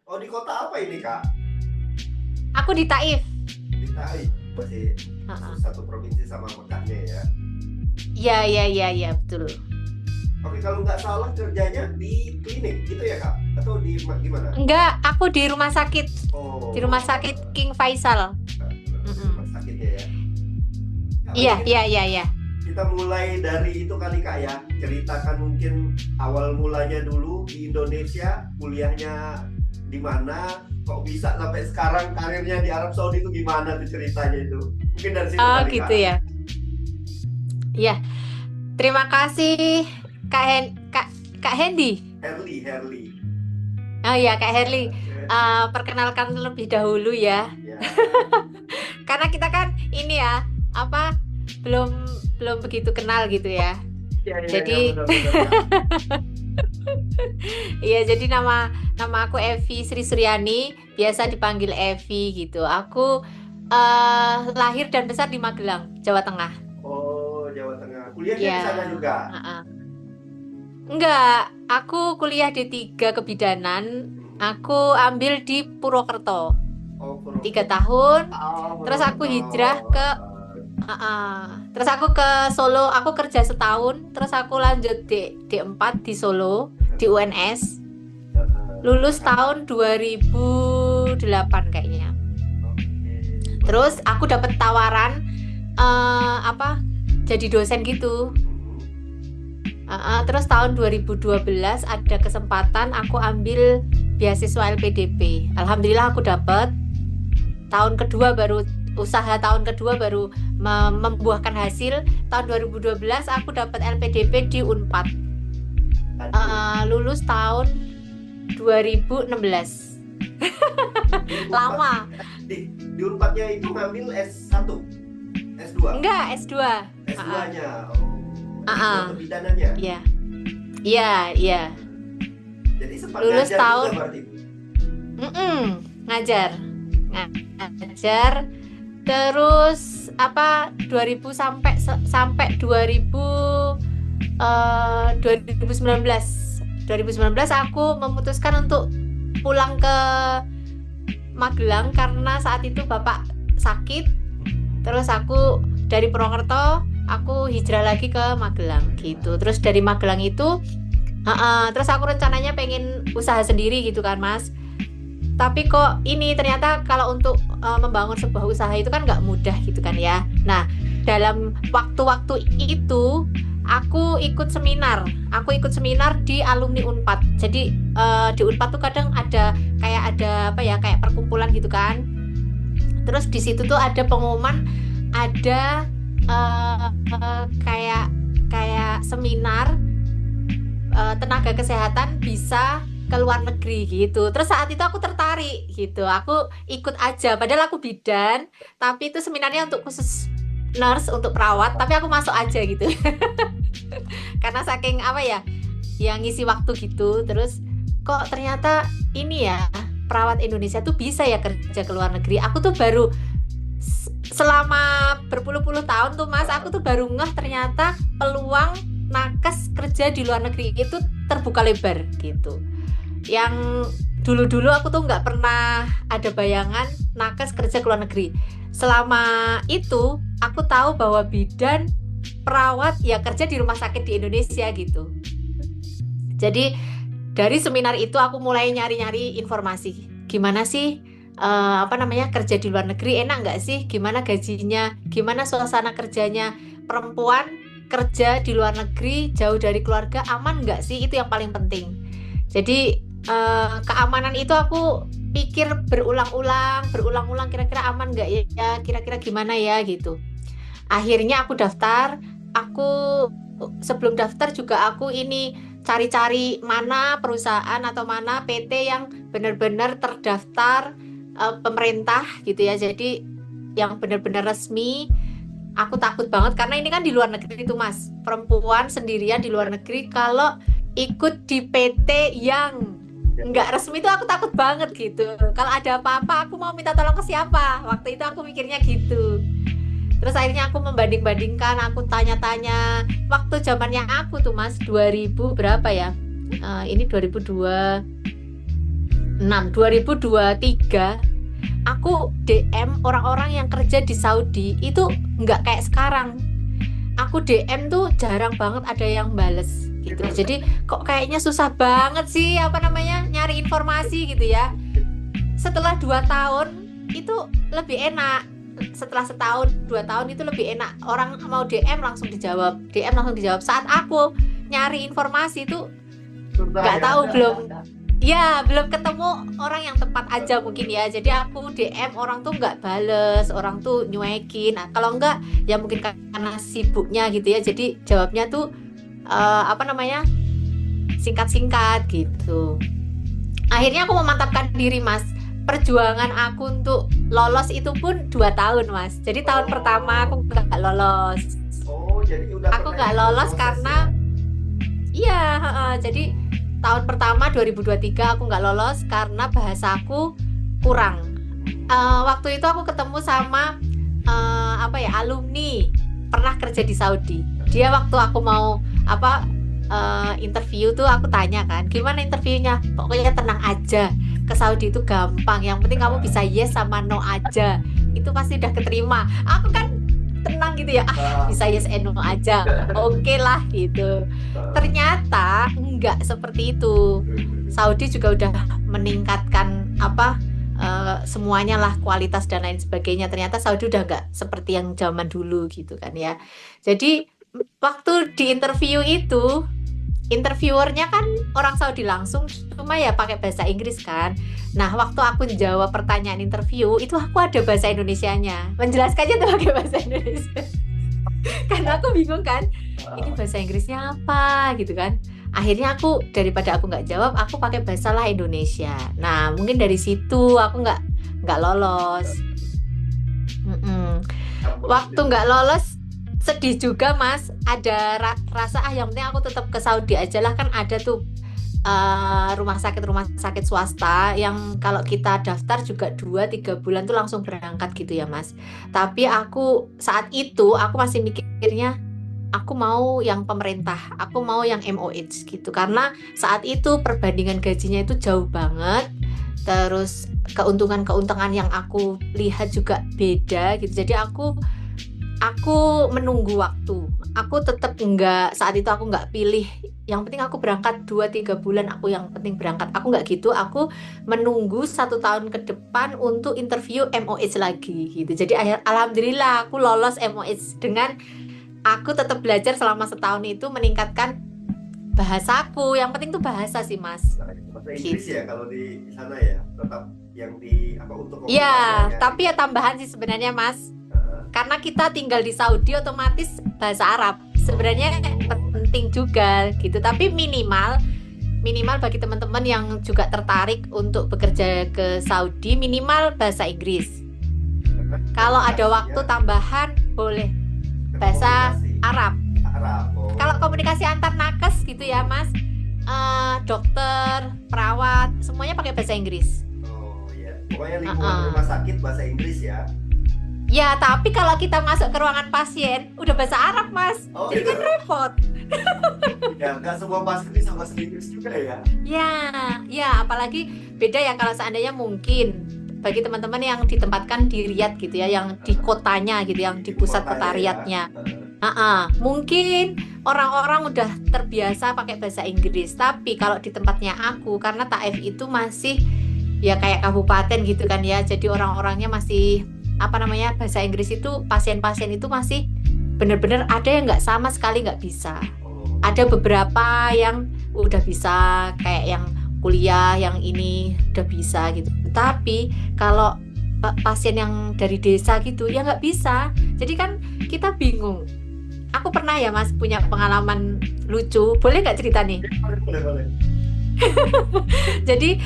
Oh, di kota apa ini, Kak? Aku di Taif. Di Taif. Masih Heeh. satu provinsi sama Mekahnya ya. Iya, iya, iya, iya, betul. Oke, kalau nggak salah kerjanya di klinik gitu ya, Kak? Atau di gimana? Enggak, aku di rumah sakit. Di rumah Oh, sakit King Faisal. di Mm-mm. rumah sakitnya ya. Ya, Iya, mungkin iya, iya, iya. kita mulai dari itu kali, Kak ya. Ceritakan mungkin awal mulanya dulu di Indonesia, kuliahnya di mana, kok bisa sampai sekarang karirnya di Arab Saudi itu gimana tuh ceritanya itu. Mungkin dari situ Oh, kali, gitu Kak. ya. Iya, terima kasih Kak Kak Hendy. Herli. Oh iya, Kak Herli. Ya, Perkenalkan terlebih dahulu ya. ya, Karena kita kan ini ya, apa belum belum begitu kenal gitu ya. ya, ya, ya, Jadi benar-benar, Kak. iya, jadi nama nama aku Evi Sri Suryani, biasa dipanggil Evi gitu. Aku lahir dan besar di Magelang, Jawa Tengah. Oh, Jawa Tengah. Kuliahnya di sana Ya, juga. heeh. Enggak, aku kuliah D3 Kebidanan. Aku ambil di Purwokerto Oh, 3 tahun. Oh, Terus aku Purwokerto. hijrah ke terus aku ke Solo. Aku kerja setahun. Terus aku lanjut D4 di Solo di UNS. Lulus tahun 2008 kayaknya. Oke. Terus aku dapat tawaran apa jadi dosen gitu. Terus tahun 2012 ada kesempatan aku ambil beasiswa LPDP. Alhamdulillah aku dapat. Tahun kedua baru membuahkan hasil. Tahun 2012 aku dapat LPDP di Unpad. Lulus tahun 2016. Di Unpad, Lama. di Unpadnya itu ngambil S1, S2, Enggak, S2. S2-nya. Oh, Uh-uh. S2 kebidanannya. Iya. Iya, iya. Jadi sempat Lulus ngajar juga tahun berarti. mm-mm, ngajar. Ngajar terus apa 2000 sampai 2019 aku memutuskan untuk pulang ke Magelang karena saat itu bapak sakit. Terus aku dari Purwokerto aku hijrah lagi ke Magelang gitu. Terus dari Magelang itu terus aku rencananya pengen usaha sendiri gitu kan, Mas. Tapi kok ini ternyata kalau untuk membangun sebuah usaha itu kan nggak mudah gitu kan ya. Nah, dalam waktu-waktu itu aku ikut seminar. Aku ikut seminar di alumni Unpad. Jadi di Unpad tuh kadang ada apa ya, kayak perkumpulan gitu kan. Terus di situ tuh ada pengumuman, ada kayak kayak seminar tenaga kesehatan bisa ke luar negeri gitu. Terus saat itu aku tertarik gitu. Aku ikut aja. Padahal aku bidan, tapi itu seminarnya untuk khusus nurse, untuk perawat. Tapi aku masuk aja gitu. Karena saking apa ya, yang ngisi waktu gitu. Terus kok ternyata ini ya, perawat Indonesia tuh bisa ya kerja ke luar negeri. Aku tuh baru selama berpuluh-puluh tahun tuh, Mas, aku tuh baru ngeh ternyata peluang nakes kerja di luar negeri itu terbuka lebar gitu. Yang dulu-dulu aku tuh nggak pernah ada bayangan nakes kerja ke luar negeri. Selama itu aku tahu bahwa bidan, perawat ya kerja di rumah sakit di Indonesia gitu. Jadi dari seminar itu aku mulai nyari-nyari informasi. Gimana sih apa namanya kerja di luar negeri, enak nggak sih? Gimana gajinya? Gimana suasana kerjanya? Perempuan kerja di luar negeri jauh dari keluarga aman nggak sih? Itu yang paling penting. Jadi keamanan itu aku pikir berulang-ulang kira-kira aman nggak ya? Kira-kira gimana ya gitu. Akhirnya aku daftar. Aku sebelum daftar juga aku ini cari-cari mana perusahaan atau mana PT yang benar-benar terdaftar pemerintah gitu ya. Jadi yang benar-benar resmi. Aku takut banget karena ini kan di luar negeri itu, Mas. Perempuan sendirian di luar negeri kalau ikut di PT yang nggak resmi itu aku takut banget gitu. Kalau ada apa-apa aku mau minta tolong ke siapa? Waktu itu aku mikirnya gitu. Terus akhirnya aku membanding-bandingkan, aku tanya-tanya. Waktu zamannya aku tuh, Mas, 2000 berapa ya? Ini 2002. 2023 aku DM orang-orang yang kerja di Saudi itu nggak kayak sekarang. Aku DM tuh jarang banget ada yang bales gitu. Jadi kok kayaknya susah banget sih apa namanya nyari informasi gitu ya. Setelah 2 tahun itu lebih enak. Setelah setahun 2 tahun itu lebih enak. Orang mau DM langsung dijawab. DM langsung dijawab. Saat aku nyari informasi itu nggak tahu belum. Ya, belum ketemu orang yang tepat aja mungkin ya. Jadi aku DM orang tuh nggak bales, orang tuh nyuekin. Nah, kalau nggak ya mungkin karena sibuknya gitu ya. Jadi jawabnya tuh apa namanya singkat-singkat gitu. Akhirnya aku memantapkan diri Mas. Perjuangan aku untuk lolos itu pun 2 tahun Mas. Jadi tahun pertama aku nggak lolos. Oh, jadi udah Aku pernah nggak ikut lolos proses karena iya, jadi tahun pertama 2023 aku nggak lolos karena bahasaku kurang. Waktu itu aku ketemu sama apa ya alumni pernah kerja di Saudi. Dia waktu aku mau apa interview tuh aku tanya kan, gimana interviewnya? Pokoknya tenang aja. Ke Saudi itu gampang. Yang penting kamu bisa yes sama no aja. Itu pasti udah keterima. Aku kan tenang gitu ya. Bisa yes and no aja. Oke lah gitu. Ternyata enggak seperti itu. Saudi juga udah meningkatkan apa semuanya lah kualitas dan lain sebagainya. Ternyata Saudi udah enggak seperti yang zaman dulu gitu kan ya. Jadi waktu di interview itu interviewernya kan orang Saudi langsung, cuma ya pakai bahasa Inggris kan. Nah waktu aku jawab pertanyaan interview itu aku ada bahasa Indonesianya, menjelaskannya tuh pakai bahasa Indonesia. Karena aku bingung kan, ini bahasa Inggrisnya apa gitu kan. Akhirnya aku daripada aku nggak jawab, aku pakai bahasa lah Indonesia. Nah mungkin dari situ aku nggak lolos. Waktu nggak lolos sedih juga Mas, ada rasa yang penting aku tetap ke Saudi aja lah, kan ada tuh rumah sakit swasta yang kalau kita daftar juga 2-3 bulan tuh langsung berangkat gitu ya Mas. Tapi aku saat itu aku masih mikirnya aku mau yang pemerintah, aku mau yang MOH gitu, karena saat itu perbandingan gajinya itu jauh banget. Terus keuntungan yang aku lihat juga beda gitu. Jadi aku menunggu waktu. Aku tetap saat itu aku nggak pilih. Yang penting aku berangkat 2-3 bulan, aku yang penting berangkat. Aku nggak gitu. Aku menunggu 1 tahun ke depan untuk interview MOH lagi gitu. Jadi alhamdulillah aku lolos MOH dengan aku tetap belajar selama setahun itu meningkatkan bahasaku. Yang penting tuh bahasa sih Mas. Bahasa Inggris ya kalau di sana ya tetap yang di apa untuk ya, tapi ya tambahan sih sebenarnya Mas. Karena kita tinggal di Saudi otomatis bahasa Arab sebenarnya penting juga gitu, tapi minimal bagi teman-teman yang juga tertarik untuk bekerja ke Saudi minimal bahasa Inggris. Kalau ada waktu tambahan boleh bahasa Arab. Kalau komunikasi antar nakes gitu ya Mas, dokter, perawat semuanya pakai bahasa Inggris. Oh ya, pokoknya lingkungan rumah sakit bahasa Inggris ya. Ya, tapi kalau kita masuk ke ruangan pasien, udah bahasa Arab, Mas. Jadi kan repot. Ya, nggak semua pasien bisa bahasa Inggris juga ya. Ya, apalagi beda ya kalau seandainya mungkin bagi teman-teman yang ditempatkan di Riyadh gitu ya, yang di kotanya gitu, yang di pusat kota Riyadhnya. Mungkin orang-orang udah terbiasa pakai bahasa Inggris. Tapi kalau di tempatnya aku, karena Taif itu masih ya kayak kabupaten gitu kan ya, jadi orang-orangnya masih bahasa Inggris itu pasien-pasien itu masih benar-benar ada yang nggak sama sekali nggak bisa. Ada beberapa yang udah bisa kayak yang kuliah yang ini udah bisa gitu. Tapi kalau pasien yang dari desa gitu ya nggak bisa. Jadi kan kita bingung. Aku pernah ya Mas punya pengalaman lucu. Boleh nggak cerita nih? Boleh. Jadi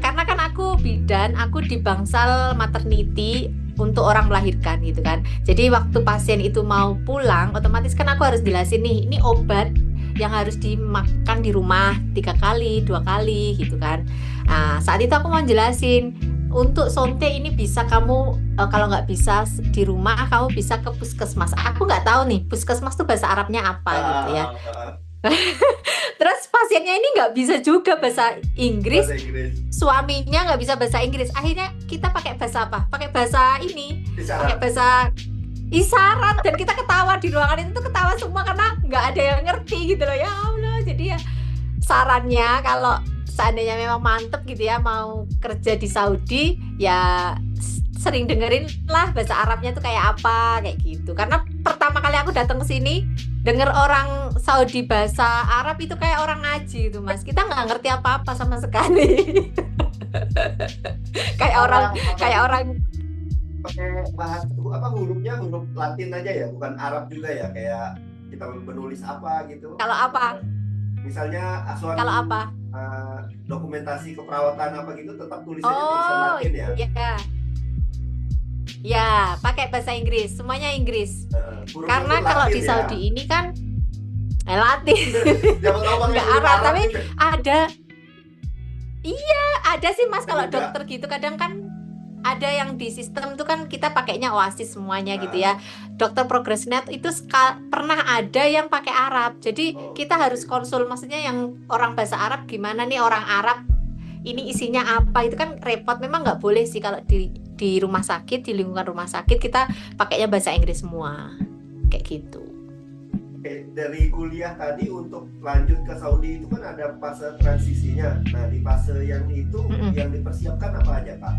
karena kan aku bidan, aku di bangsal maternity untuk orang melahirkan gitu kan. Jadi waktu pasien itu mau pulang, otomatis kan aku harus jelasin nih, ini obat yang harus dimakan di rumah 3 kali, 2 kali gitu kan. Nah, saat itu aku mau jelasin, untuk sonte ini bisa kamu kalau nggak bisa di rumah, kamu bisa ke puskesmas. Aku nggak tahu nih puskesmas tuh bahasa Arabnya apa gitu ya. Terus pasiennya ini nggak bisa juga bahasa Inggris, Bahasa Inggris. suaminya nggak bisa bahasa Inggris. Akhirnya kita pakai bahasa apa? Pakai bahasa ini, pakai Isyarat. bahasa isyarat, dan kita ketawa di ruangan itu tuh, ketawa semua karena nggak ada yang ngerti gitu loh. Ya Allah, jadi ya sarannya kalau seandainya memang mantep gitu ya mau kerja di Saudi, ya sering dengerin lah bahasa Arabnya tuh kayak apa, kayak gitu. Karena pertama kali aku datang ke sini denger orang Saudi bahasa Arab itu kayak orang ngaji gitu Mas, kita nggak ngerti apa-apa sama sekali. kayak orang kayak orang Pakai bahasa apa, hurufnya huruf Latin aja ya, bukan Arab juga ya, kayak kita menulis apa gitu. kalau apa Misalnya asuhan kalau apa dokumentasi keperawatan apa gitu, tetap tulisannya tulisan oh Latin ya. ya ya pakai bahasa Inggris, semuanya Inggris. Huruf Karena itu kalau Latin di ya. Saudi ini kan Latin. Jangan tahu pakai Nggak huruf Arab, Arab tapi gitu. ada sih Mas, kalau Ada. dokter gitu kadang kan ada yang di sistem tuh kan kita pakainya Oasis semuanya gitu ya. Dokter Progressnet itu pernah ada yang pakai Arab. Jadi kita harus konsul, maksudnya yang orang bahasa Arab gimana nih, orang Arab ini isinya apa, itu kan repot. Memang nggak boleh sih kalau di rumah sakit, di lingkungan rumah sakit kita pakainya bahasa Inggris semua kayak gitu. Oke, dari kuliah tadi untuk lanjut ke Saudi itu kan ada fase transisinya. Nah, di fase yang itu yang dipersiapkan apa aja, Kak?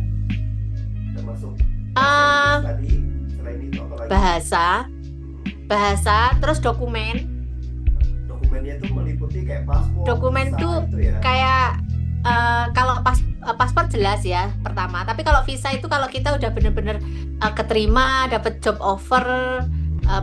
Termasuk bahasa Inggris tadi, selain itu apa lagi? Bahasa, terus dokumen. Dokumennya itu meliputi kayak paspor. Dokumen visa tuh gitu ya. kayak kalau paspor jelas ya pertama, tapi kalau visa itu kalau kita udah bener-bener keterima, dapat job offer,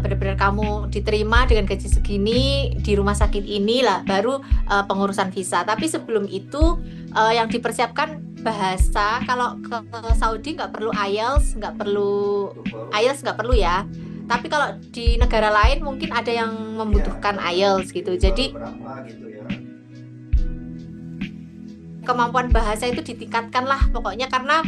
bener-bener kamu diterima dengan gaji segini di rumah sakit ini lah, baru pengurusan visa. Tapi sebelum itu yang dipersiapkan bahasa. Kalau ke Saudi nggak perlu IELTS, nggak perlu ya. Tapi kalau di negara lain mungkin ada yang membutuhkan IELTS gitu. Jadi berapa gitu ya. kemampuan bahasa itu ditingkatkan lah pokoknya, karena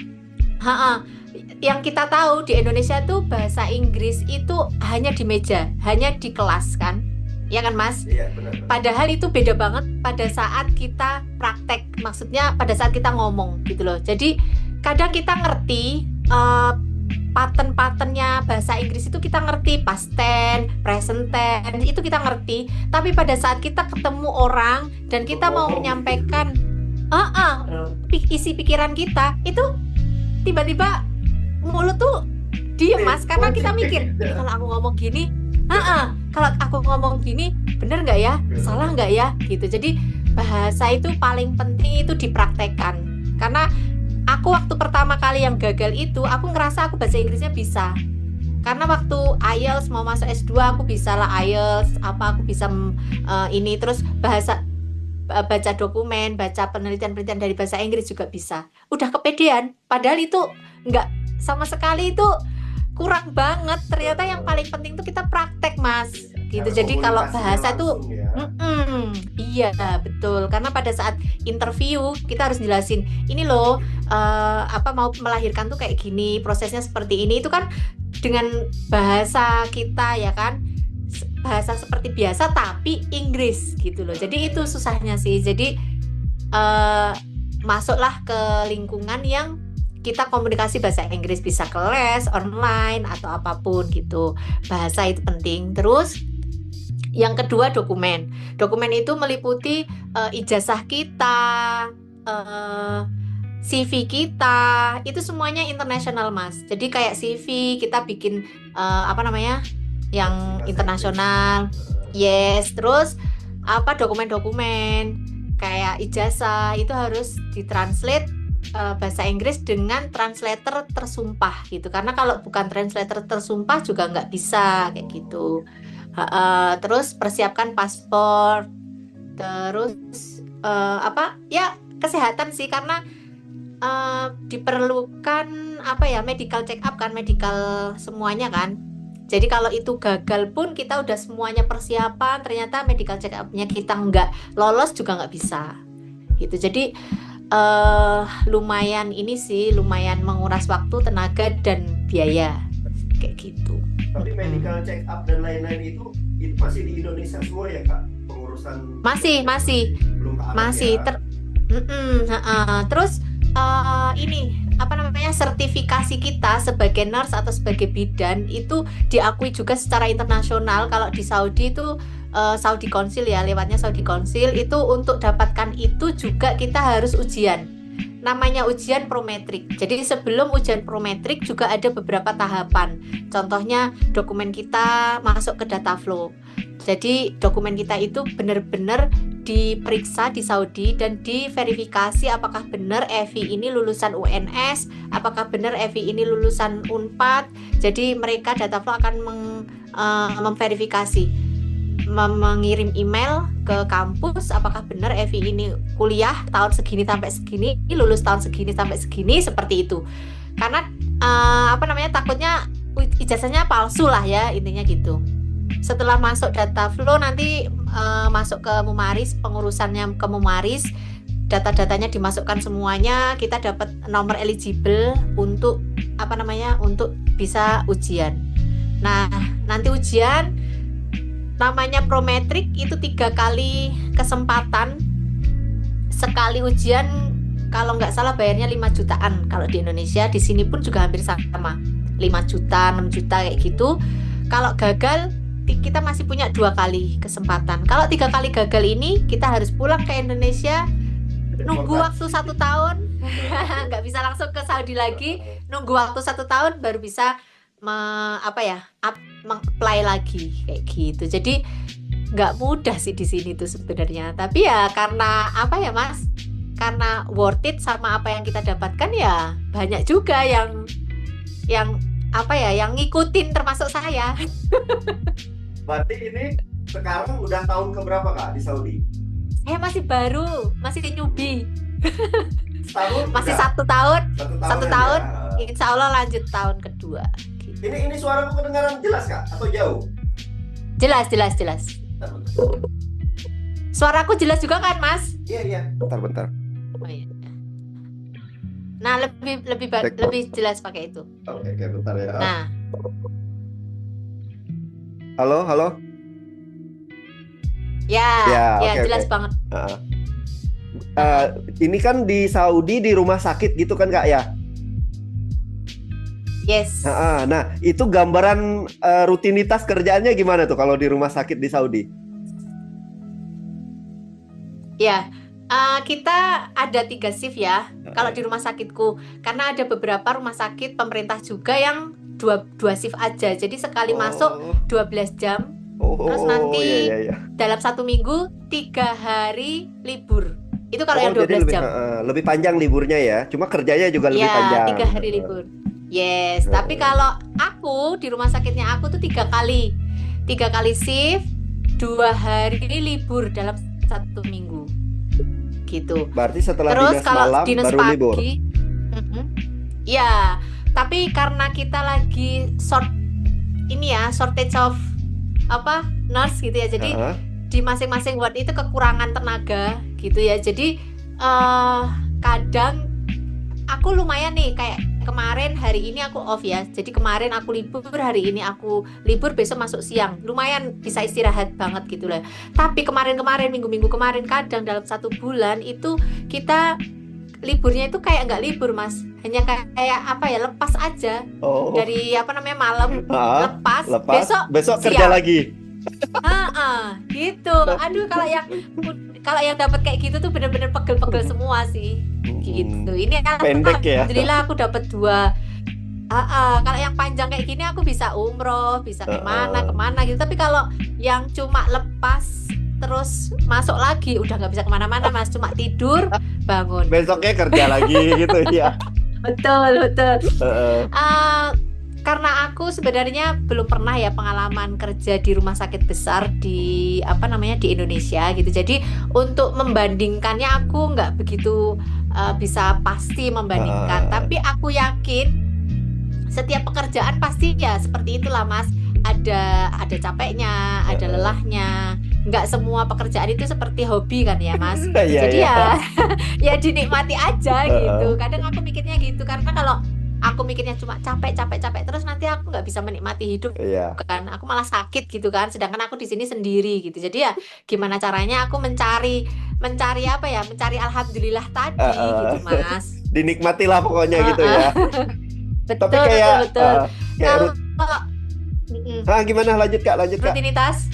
yang kita tahu di Indonesia tuh bahasa Inggris itu hanya di meja, hanya di kelas kan, ya kan Mas? Iya, benar. Padahal itu beda banget pada saat kita praktek, maksudnya pada saat kita ngomong gitu loh. Jadi kadang kita ngerti pattern-patternnya bahasa Inggris itu, kita ngerti past tense, present tense itu kita ngerti. Tapi pada saat kita ketemu orang dan kita mau menyampaikan isi pikiran kita, itu tiba-tiba mulut tuh diem Mas, karena kita mikir kalau aku ngomong gini, kalau aku ngomong gini bener nggak ya, salah nggak ya gitu. Jadi bahasa itu paling penting itu dipraktekkan. Karena aku waktu pertama kali yang gagal itu, aku ngerasa aku bahasa Inggrisnya bisa. Karena waktu IELTS mau masuk S2 aku bisa lah IELTS, aku bisa ini, terus baca dokumen, baca penelitian-penelitian dari bahasa Inggris juga bisa. Udah kepedean, padahal itu nggak sama sekali, itu kurang banget. Ternyata yang paling penting tuh kita praktek Mas gitu. Jadi kalau bahasa tuh iya betul, karena pada saat interview kita harus jelasin ini loh, mau melahirkan tuh kayak gini, prosesnya seperti ini. Itu kan dengan bahasa kita ya kan, bahasa seperti biasa tapi Inggris gitu loh. Jadi itu susahnya sih. Jadi masuklah ke lingkungan yang kita komunikasi bahasa Inggris, bisa ke les online atau apapun gitu. Bahasa itu penting. Terus yang kedua dokumen. Dokumen itu meliputi ijazah kita, CV kita, itu semuanya internasional Mas. Jadi kayak CV kita bikin yang internasional. Yes, terus dokumen-dokumen kayak ijazah itu harus ditranslate bahasa Inggris dengan translator tersumpah gitu. Karena kalau bukan translator tersumpah juga nggak bisa kayak gitu. Terus persiapkan paspor. Terus kesehatan sih, karena diperlukan medical check up kan, medical semuanya kan. Jadi kalau itu gagal pun kita udah semuanya persiapan, ternyata medical check up-nya kita nggak lolos juga nggak bisa gitu. Jadi lumayan menguras waktu, tenaga dan biaya kayak gitu. Tapi medical check up dan lain-lain itu masih di Indonesia semua ya Kak? urusan Masih belum ke arah masih ya. Terus ini apa namanya, sertifikasi kita sebagai nurse atau sebagai bidan itu diakui juga secara internasional. Kalau di Saudi itu Saudi Council ya, lewatnya Saudi Council itu, untuk dapatkan itu juga kita harus ujian. Namanya ujian prometrik. Jadi sebelum ujian prometrik juga ada beberapa tahapan. Contohnya dokumen kita masuk ke data flow. Jadi dokumen kita itu benar-benar diperiksa di Saudi dan diverifikasi apakah benar Evi ini lulusan UNS, apakah benar Evi ini lulusan Unpad. Jadi mereka data flow akan memverifikasi, mengirim email ke kampus apakah benar Evi ini kuliah tahun segini sampai segini, lulus tahun segini sampai segini, seperti itu. Karena apa namanya, takutnya ijazahnya palsu lah ya, intinya gitu. Setelah masuk data flow nanti masuk ke Mumaris, pengurusannya ke Mumaris, data-datanya dimasukkan semuanya, kita dapat nomor eligible untuk apa namanya, untuk bisa ujian. Nah, nanti ujian namanya prometrik itu 3 kali kesempatan. Sekali ujian kalau nggak salah bayarnya 5 jutaan. Kalau di Indonesia, di sini pun juga hampir sama, 5 juta, 6 juta kayak gitu. Kalau gagal kita masih punya 2 kali kesempatan. Kalau 3 kali gagal ini kita harus pulang ke Indonesia, nunggu waktu 1 tahun. Nggak bisa langsung ke Saudi lagi, nunggu waktu 1 tahun baru bisa apply lagi kayak gitu. Jadi nggak mudah sih di sini tuh sebenarnya. Tapi ya karena apa ya Mas? Karena worth it sama apa yang kita dapatkan, ya banyak juga yang apa ya, yang ngikutin, termasuk saya. Berarti ini sekarang udah tahun keberapa Kak di Saudi? Saya masih baru, masih newbie. Setahun? Masih Udah? 1 tahun. 1 tahun 1 tahun. aja. Insya Allah lanjut tahun kedua. Gitu. Ini suaraku kedengaran jelas Kak atau jauh? Jelas. Bentar. Suaraku jelas juga kan Mas? Iya. Bentar. Oh iya. Nah, lebih jelas pakai itu. Oke, bentar ya. Nah, Halo. ya oke, jelas oke. banget. Ini kan di Saudi di rumah sakit gitu kan Kak ya? Yes. Nah, itu gambaran rutinitas kerjaannya gimana tuh kalau di rumah sakit di Saudi? Ya, kita ada 3 shift ya. Kalau di rumah sakitku, karena ada beberapa rumah sakit pemerintah juga yang dua shift aja. Jadi sekali masuk 12 jam. Terus nanti iya. dalam 1 minggu 3 hari libur. Itu kalau yang 12 jadi jam. lebih panjang liburnya ya. Cuma kerjanya juga lebih panjang. 3 hari libur. Yes, tapi kalau aku di rumah sakitnya aku tuh 3 kali. 3 kali shift, 2 hari libur dalam 1 minggu. Gitu. Berarti setelah Terus dinas kalau malam dinas baru pagi, libur. Ya, tapi karena kita lagi shortage of nurse gitu ya. Jadi di masing-masing ward itu kekurangan tenaga gitu ya. Jadi kadang aku lumayan nih, kayak kemarin hari ini aku off ya. Jadi kemarin aku libur, hari ini aku libur, besok masuk siang. Lumayan bisa istirahat banget gitu lah. Tapi kemarin minggu-minggu kemarin kadang dalam 1 bulan itu kita liburnya itu kayak nggak libur Mas. Hanya kayak lepas aja. Dari malam lepas. Besok kerja lagi. Gitu. Aduh, kalau yang dapat kayak gitu tuh bener-bener pegel-pegel semua sih. Gitu. Ini Pendek ya. Alhamdulillah aku dapat 2. Kalau yang panjang kayak gini aku bisa umroh, bisa kemana gitu. Tapi kalau yang cuma lepas terus masuk lagi, udah nggak bisa kemana-mana Mas, cuma tidur, bangun. Besoknya kerja lagi gitu ya. Betul. Karena aku sebenarnya belum pernah ya pengalaman kerja di rumah sakit besar di di Indonesia gitu. Jadi untuk membandingkannya aku nggak begitu bisa pasti membandingkan. Tapi aku yakin setiap pekerjaan pasti ya seperti itulah Mas. Ada capeknya, ada lelahnya. Nggak semua pekerjaan itu seperti hobi kan ya Mas. Jadi ya dinikmati aja gitu. Kadang aku mikirnya gitu, karena kalau aku mikirnya cuma capek terus nanti aku nggak bisa menikmati hidup Iya. kan, aku malah sakit gitu kan, sedangkan aku di sini sendiri gitu. Jadi ya gimana caranya aku mencari apa ya, mencari alhamdulillah Eh, tadi eh. gitu Mas. Dinikmatilah pokoknya gitu Heeh. ya. Tapi Betul kayak betul. kayak Kalau gimana, lanjut Kak, rutinitas,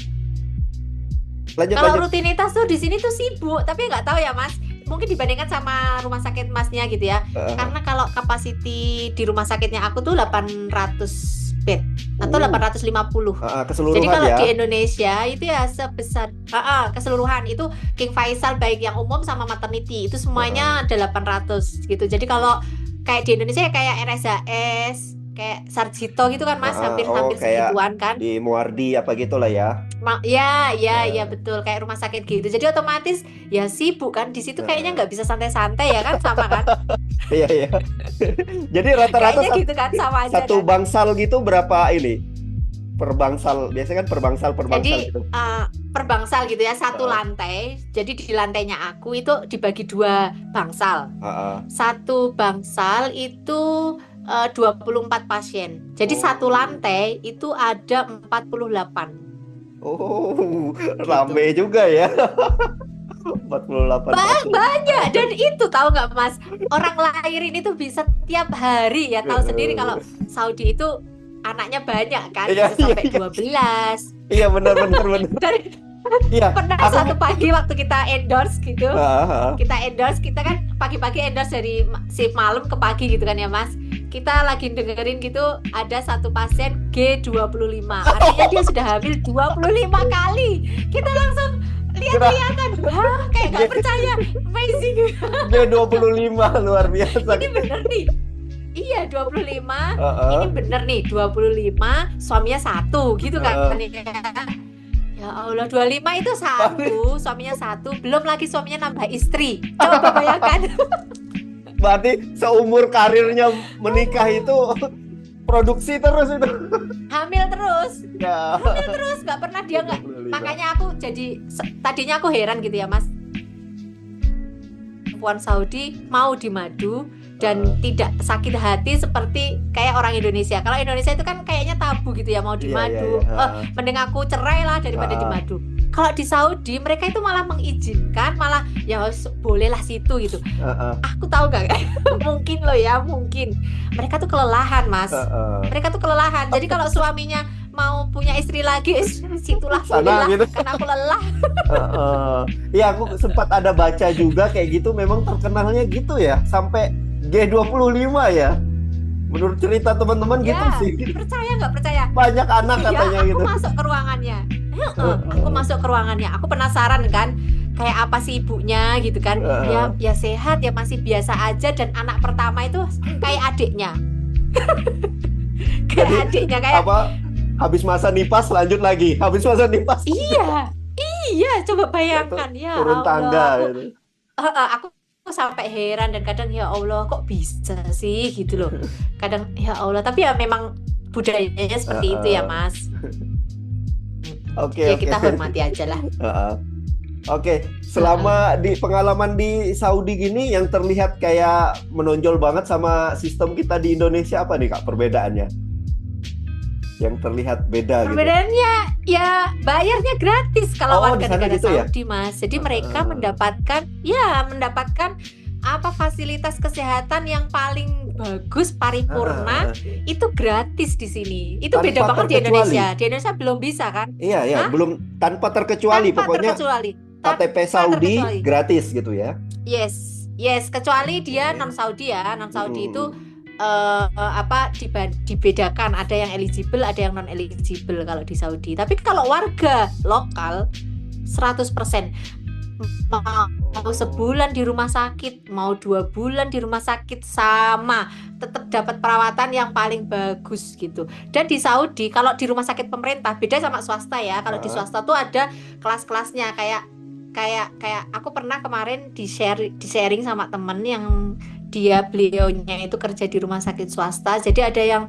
lanjut. kalau rutinitas tuh di sini tuh sibuk, tapi nggak tahu ya Mas, mungkin dibandingkan sama rumah sakit Masnya gitu ya. Eh, Karena kalau kapasiti di rumah sakitnya aku tuh 800 bed atau 850. Jadi keseluruhan kalau ya. di Indonesia itu ya sebesar keseluruhan itu King Faisal baik yang umum sama maternity itu semuanya ada 800 gitu. Jadi kalau kayak di Indonesia ya kayak RSHS, kayak Sarjito gitu kan Mas, hampir kayak segituan kan. di Muardi apa gitulah ya. Ya betul, kayak rumah sakit gitu. Jadi otomatis ya sibuk kan di situ, kayaknya nggak bisa santai-santai ya kan, sama kan? Iya. Jadi rata-rata Kayaknya gitu kan, sama aja satu kan. bangsal gitu berapa ini? Per bangsal, biasanya kan per bangsal Jadi gitu. per bangsal gitu ya, satu lantai. Jadi di lantainya aku itu dibagi 2 bangsal. Satu bangsal itu 24 pasien. Jadi satu lantai itu ada 48. Oh, rame juga ya. 48 pasien. Banyak. Dan itu tahu nggak Mas, orang lahirin itu bisa tiap hari ya. Tahu sendiri kalau Saudi itu anaknya banyak kan, Iya, bisa sampai iya. 12. Iya, benar. Dan Iya. pernah satu pagi waktu kita endorse gitu, kita kan pagi-pagi endorse dari shift malam ke pagi gitu kan ya Mas. Kita lagi dengerin gitu, ada satu pasien G25, artinya dia sudah hamil 25 kali. Kita langsung lihat-lihatan, kayak gak percaya, amazing. G25 luar biasa. Ini bener nih. Iya 25, ini bener nih 25, suaminya 1 gitu kan. Ya Allah, 25 itu 1, suaminya 1, belum lagi suaminya nambah istri. Coba bayangkan. Berarti seumur karirnya menikah itu produksi terus itu. Hamil terus. Ya. Hamil terus, nggak pernah dia nggak. Makanya aku tadinya aku heran gitu ya Mas. Perempuan Saudi mau dimadu dan tidak sakit hati seperti kayak orang Indonesia. Kalau Indonesia itu kan kayaknya tabu gitu ya, mau dimadu. Mending aku cerai lah daripada dimadu. Kalau di Saudi mereka itu malah mengizinkan, malah ya bolehlah situ gitu. Aku tahu gak? Mungkin loh ya, mungkin mereka tuh kelelahan Mas. Mereka tuh kelelahan. Jadi kalau suaminya mau punya istri lagi, situlah bolehlah gitu. Karena aku lelah. Ya aku sempat ada baca juga kayak gitu, memang terkenalnya gitu ya, sampai G25 ya. Menurut cerita teman-teman ya, gitu sih. Percaya nggak percaya? Banyak anak katanya aku gitu. Aku masuk ke ruangannya. Aku masuk ke ruangannya. Aku penasaran kan, kayak apa sih ibunya gitu kan. Ya sehat, ya masih biasa aja. Dan anak pertama itu kayak adiknya. Kayak adiknya kayak apa? Habis masa nipas lanjut lagi. Habis masa nipas. Iya, coba bayangkan ya. Turun tangga gitu. Aku sampai heran dan kadang ya Allah kok bisa sih gitu loh. Kadang ya Allah, tapi ya memang budayanya seperti itu ya Mas. Oke. Kita hormati aja lah. Oke, selama di pengalaman di Saudi gini yang terlihat kayak menonjol banget sama sistem kita di Indonesia, apa nih Kak perbedaannya? Yang terlihat beda gitu. Perbedaannya ya bayarnya gratis kalau warga negara gitu Saudi ya? Mas. Jadi mereka mendapatkan apa fasilitas kesehatan yang paling bagus, paripurna itu gratis di sini. Itu tanpa beda banget di Indonesia. Di Indonesia belum bisa kan? Iya, belum, tanpa terkecuali pokoknya. KTP Saudi gratis gitu ya. Yes, kecuali dia non Saudi ya. Non Saudi itu dibedakan, ada yang eligible, ada yang non eligible kalau di Saudi. Tapi kalau warga lokal 100% mau sebulan di rumah sakit, mau 2 bulan di rumah sakit sama, tetap dapat perawatan yang paling bagus gitu. Dan di Saudi kalau di rumah sakit pemerintah beda sama swasta ya. Kalau di swasta tuh ada kelas-kelasnya, kayak aku pernah kemarin di sharing sama temen yang beliaunya itu kerja di rumah sakit swasta. Jadi ada yang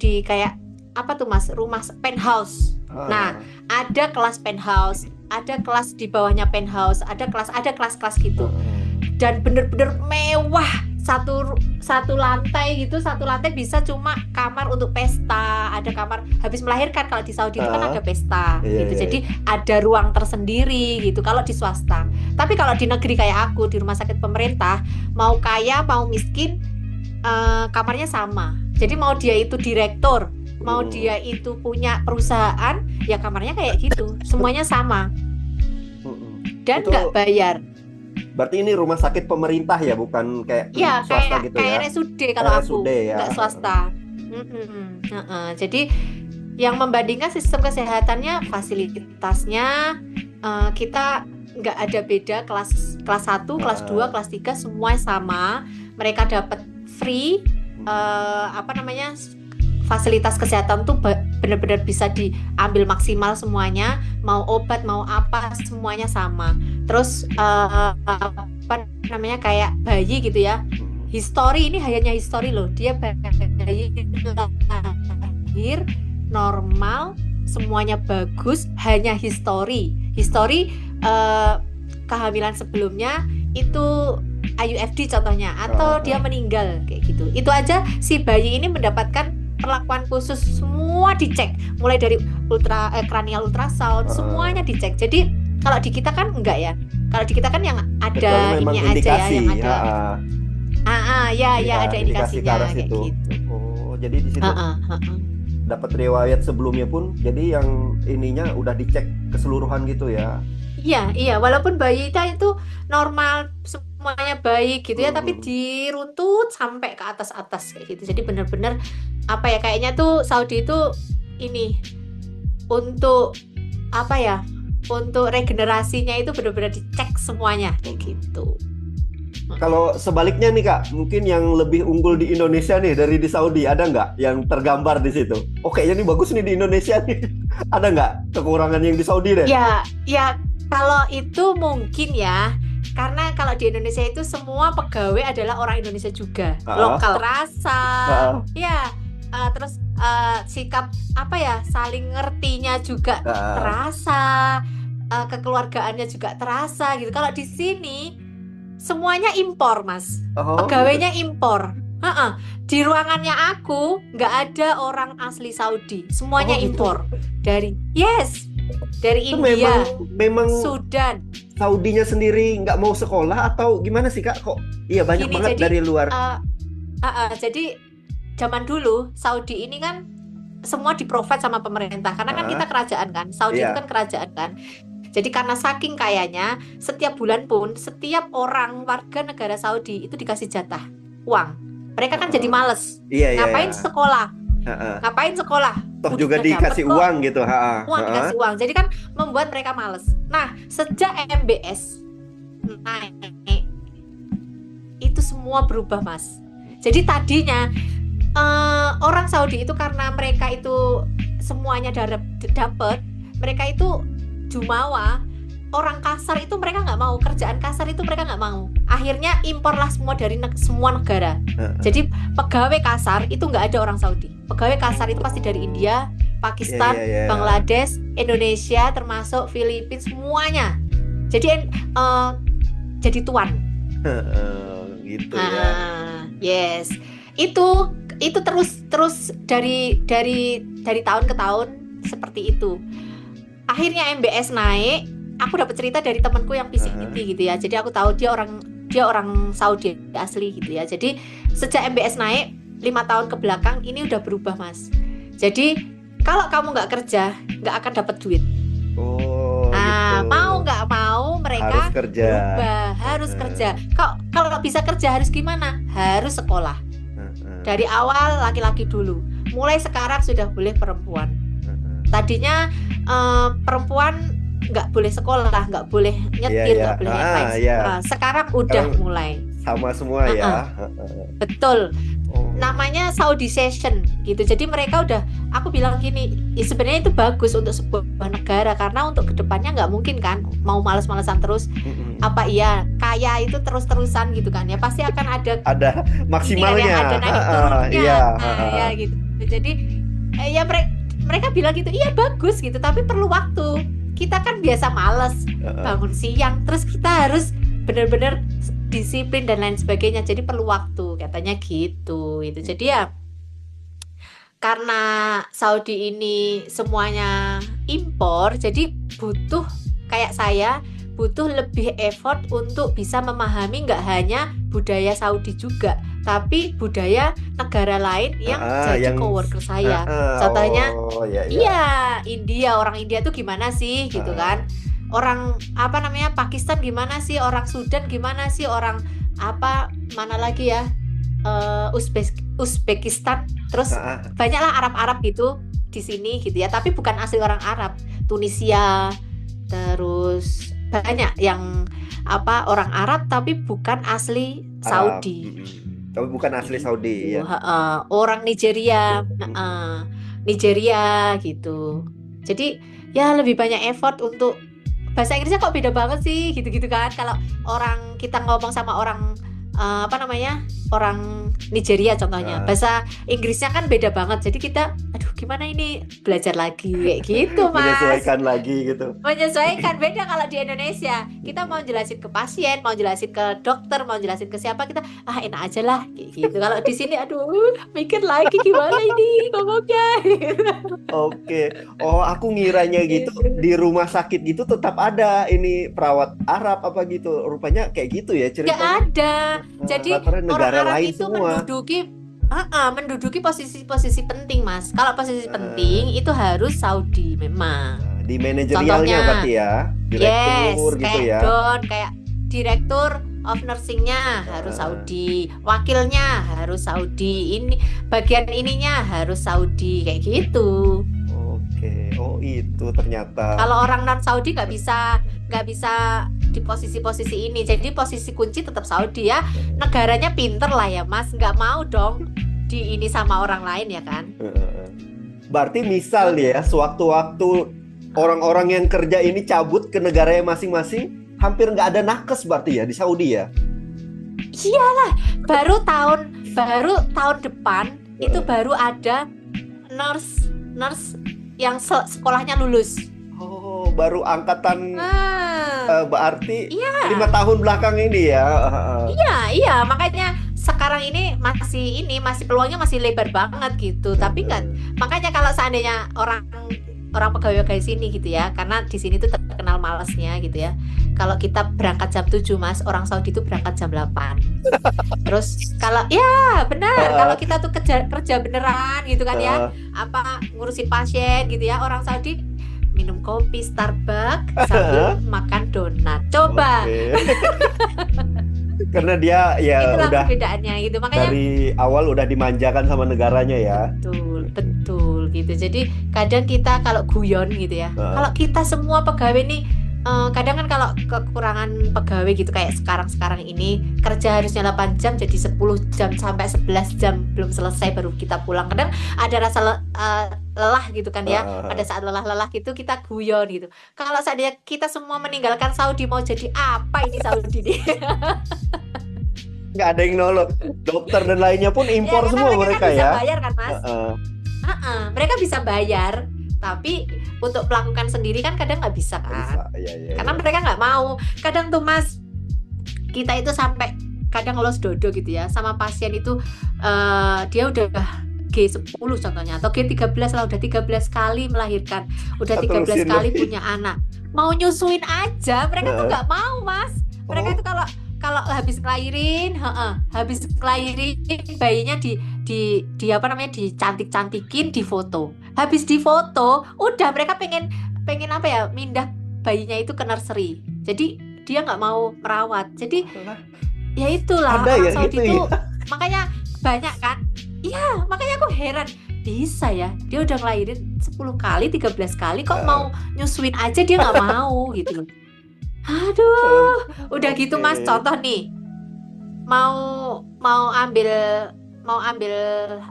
di kayak apa tuh Mas, rumah penthouse. Nah, ada kelas penthouse, ada kelas di bawahnya penthouse, ada kelas-kelas gitu. Dan bener-bener mewah. Satu satu lantai gitu, satu lantai bisa cuma kamar untuk pesta, ada kamar habis melahirkan. Kalau di Saudi itu kan ada pesta Iya, gitu, iya, jadi ada ruang tersendiri gitu kalau di swasta. Tapi kalau di negeri kayak aku, di rumah sakit pemerintah, mau kaya mau miskin, kamarnya sama. Jadi mau dia itu direktur, mau dia itu punya perusahaan, ya kamarnya kayak gitu, semuanya sama dan Itu nggak bayar. berarti ini rumah sakit pemerintah ya, bukan kayak Ya swasta kayak gitu kayak ya? RSUD kalau aku, RSUD ya. nggak swasta. Jadi yang membandingkan sistem kesehatannya, fasilitasnya, kita nggak ada beda, kelas 1, kelas 2, kelas 3 semua sama. Mereka dapat free, fasilitas kesehatan tuh benar-benar bisa diambil maksimal semuanya. Mau obat mau apa semuanya sama. Terus kayak bayi gitu ya, histori ini hanya histori loh, dia bayi lahir normal, semuanya bagus, hanya histori kehamilan sebelumnya itu IUFD contohnya, atau dia meninggal kayak gitu. Itu aja si bayi ini mendapatkan perlakuan khusus, semua dicek, mulai dari cranial ultrasound, semuanya dicek. Jadi kalau di kita kan enggak ya. Kalau di kita kan yang ada ini aja ya, yang ada ada indikasinya kayak situ. gitu. Oh, jadi di situ dapat riwayat sebelumnya pun, jadi yang ininya udah dicek keseluruhan gitu ya. Iya, walaupun bayi itu normal, semuanya baik gitu ya, tapi diruntut sampai ke atas kayak gitu. Jadi benar-benar kayaknya tuh Saudi itu ini untuk untuk regenerasinya itu benar-benar dicek semuanya kayak gitu. Kalau sebaliknya nih Kak, mungkin yang lebih unggul di Indonesia nih dari di Saudi, ada nggak yang tergambar di situ? Oh kayaknya nih bagus nih di Indonesia nih. Ada nggak kekurangan yang di Saudi deh? Ya kalau itu mungkin ya, karena kalau di Indonesia itu semua pegawai adalah orang Indonesia juga, lokal rasa, terus sikap saling ngertinya juga terasa, kekeluargaannya juga terasa gitu. Kalau di sini semuanya impor, Mas. Pegawainya impor. Di ruangannya aku nggak ada orang asli Saudi, semuanya impor dari India, memang Sudan. Saudinya sendiri nggak mau sekolah atau gimana sih Kak? Kok banyak banget dari luar? Jadi zaman dulu Saudi ini kan semua di-provide sama pemerintah, karena kan kita kerajaan kan, Saudi itu kan kerajaan kan. Jadi karena saking kayanya, setiap bulan pun setiap orang warga negara Saudi itu dikasih jatah uang. Mereka kan jadi males. Ngapain sekolah? Ngapain sekolah? Toh juga dikasih uang gitu. Dikasih uang. Jadi kan membuat mereka males. Nah, sejak MBS naik, itu semua berubah, Mas. Jadi tadinya orang Saudi itu karena mereka itu semuanya dapat, mereka itu jumawa, orang kasar itu mereka nggak mau, kerjaan kasar itu mereka nggak mau. Akhirnya imporlah semua dari semua negara. Jadi pegawai kasar itu nggak ada orang Saudi. Pegawai kasar itu pasti dari India, Pakistan, Bangladesh, Indonesia, termasuk Filipina, semuanya. Jadi jadi tuan. Gitu ya. Yes. Itu terus dari tahun ke tahun seperti itu. Akhirnya MBS naik, aku dapat cerita dari temanku yang PCT gitu ya. Jadi aku tahu dia orang Saudi asli gitu ya. Jadi sejak MBS naik 5 tahun ke belakang ini udah berubah, Mas. Jadi kalau kamu nggak kerja, nggak akan dapat duit. Gitu. Mau nggak mau mereka harus kerja. Kalau bisa kerja harus gimana? Harus sekolah. Dari awal laki-laki dulu. Mulai sekarang sudah boleh perempuan. Tadinya perempuan nggak boleh sekolah, nggak boleh nyetir, nggak boleh ngapain. Sekarang udah mulai sama semua ya. Betul. Namanya Saudi Session gitu. Jadi mereka udah, aku bilang gini, sebenarnya itu bagus untuk sebuah negara, karena untuk kedepannya nggak mungkin kan mau males-malesan terus. Kaya itu terus-terusan gitu kan ya, pasti akan ada maksimalnya, ada naik turunnya, gitu. Jadi mereka bilang gitu, iya bagus gitu, tapi perlu waktu. Kita kan biasa males bangun siang, terus kita harus benar-benar disiplin dan lain sebagainya. Jadi perlu waktu katanya gitu. Itu jadi ya karena Saudi ini semuanya impor, jadi butuh kayak saya butuh lebih effort untuk bisa memahami nggak hanya budaya Saudi juga, tapi budaya negara lain yang jadi yang coworker saya. Contohnya, oh ya ya. iya India, orang India tuh gimana sih gitu kan? Orang apa namanya Pakistan gimana sih? Orang Sudan gimana sih? Orang apa mana lagi ya? Uzbekistan, terus banyaklah Arab-Arab gitu di sini gitu ya, tapi bukan asli orang Arab. Tunisia, terus banyak yang apa orang Arab tapi bukan asli Saudi. Tapi bukan asli Saudi ya. Orang Nigeria, Nigeria gitu. Jadi ya lebih banyak effort untuk bahasa Inggrisnya kok beda banget sih gitu-gitu kan. Kalau orang kita ngomong sama orang apa namanya orang Nigeria contohnya, bahasa Inggrisnya kan beda banget. Jadi kita aduh gimana ini belajar lagi kayak gitu Mas. Menyesuaikan lagi gitu. Menyesuaikan beda kalau di Indonesia. Kita mau jelasin ke pasien, mau jelasin ke dokter, mau jelasin ke siapa, kita enak aja lah kayak gitu. Kalau di sini aduh mikir lagi gimana ini ngomongnya. Oke. Oh, aku ngiranya gitu di rumah sakit gitu tetap ada ini perawat Arab apa gitu. Rupanya kayak gitu ya ceritanya. Nggak ada. Jadi negara orang Arab lain itu semua menduduki posisi-posisi penting Mas. Kalau posisi penting itu harus Saudi memang. Di manajerialnya berarti ya, direktur gitu kayak ya. Kayak direktur of nursingnya harus Saudi, wakilnya harus Saudi, ini bagian ininya harus Saudi kayak gitu. Oke, oh itu ternyata. Kalau orang non Saudi nggak bisa di posisi-posisi ini. Jadi posisi kunci tetap Saudi ya. Negaranya pinter lah ya Mas, nggak mau dong di ini sama orang lain ya kan. Berarti misal ya, sewaktu-waktu orang-orang yang kerja ini cabut ke negaranya masing-masing, hampir nggak ada nakes berarti ya di Saudi ya? Iyalah, baru tahun depan itu baru ada nurse yang sekolahnya lulus. Oh, baru angkatan berarti 5 tahun belakang ini ya. Iya, makanya sekarang ini masih peluangnya masih lebar banget gitu. Tapi kan makanya kalau seandainya orang pegawai sini gitu ya, karena di sini tuh terkenal malesnya gitu ya. Kalau kita berangkat jam 7 Mas, orang Saudi itu berangkat jam 8. Terus kalau ya benar, kalau kita tuh kerja beneran gitu kan ya, apa ngurusin pasien gitu ya, orang Saudi minum kopi Starbucks sambil makan donat. Coba. Karena dia ya itulah udah perbedaannya gitu. Makanya dari awal udah dimanjakan sama negaranya ya. Betul gitu. Jadi kadang kita kalau guyon gitu ya. Kalau kita semua pegawai nih kadang kan kalau kekurangan pegawai gitu kayak sekarang ini kerja harusnya 8 jam jadi 10 jam sampai 11 jam belum selesai baru kita pulang. Kadang ada rasa lelah gitu kan ya. Pada saat lelah-lelah gitu kita guyon gitu. Kalau seandainya kita semua meninggalkan Saudi, mau jadi apa ini Saudi nih? Nggak ada yang nolong. Dokter dan lainnya pun impor semua mereka kan ya. Bisa bayar kan Mas? Mereka bisa bayar, tapi untuk melakukan sendiri kan kadang nggak bisa kan? Karena mereka nggak mau. Kadang tuh Mas, kita itu sampai kadang los dodo gitu ya sama pasien itu, dia udah G10 contohnya atau G13 lah, udah 13 kali melahirkan, udah 13 kali punya anak, mau nyusuin aja mereka tuh nggak mau Mas. Mereka itu kalau habis ngelahirin bayinya di apa namanya dicantikin, difoto. Habis difoto, udah mereka pengen apa ya, mindah bayinya itu ke nursery. Jadi dia nggak mau merawat. Jadi ya itulah orang Saudi itu makanya banyak kan. Iya, makanya aku heran bisa ya. Dia udah ngelahirin 10 kali, 13 kali kok mau nyusuin aja dia nggak mau gitu. Aduh, udah gitu Mas, contoh nih, mau ambil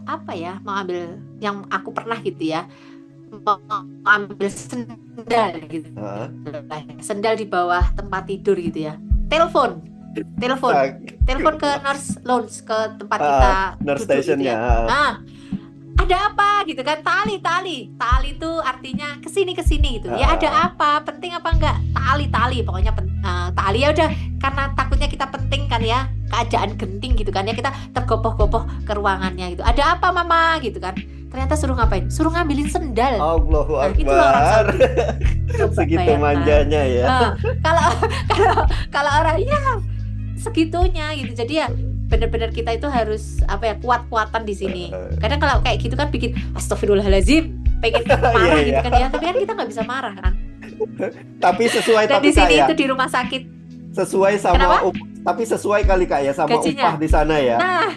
apa ya, mau ambil yang aku pernah gitu ya, mau ambil sendal gitu, sendal di bawah tempat tidur gitu ya, telepon ke nurse lounge, ke tempat kita nurse duduk stationnya gitu ya. Nah, ada apa gitu kan, tali itu artinya kesini gitu ya, ada apa, penting apa enggak, tali pokoknya tali ya udah, karena takutnya kita penting kan ya, keadaan genting gitu kan ya, kita tergopoh-gopoh ke ruangannya gitu, ada apa mama gitu kan, ternyata suruh ngapain, suruh ngambilin sendal. Allahu Itulah orang Akbar. Saudi. Coba Segitu bayangkan. manjanya ya. Kalau kalau orangnya segitunya gitu, jadi ya benar-benar kita itu harus apa ya, kuat-kuatan di sini. Kadang kalau kayak gitu kan bikin astagfirullahaladzim, pengen marah Iya, gitu iya. kan ya, tapi kan kita nggak bisa marah kan. Tapi sesuai, Dan tapi di sini Kak ya, itu di rumah sakit. sesuai sama Kenapa? tapi sesuai kali Kak ya sama Gajinya. upah di sana ya. Nah,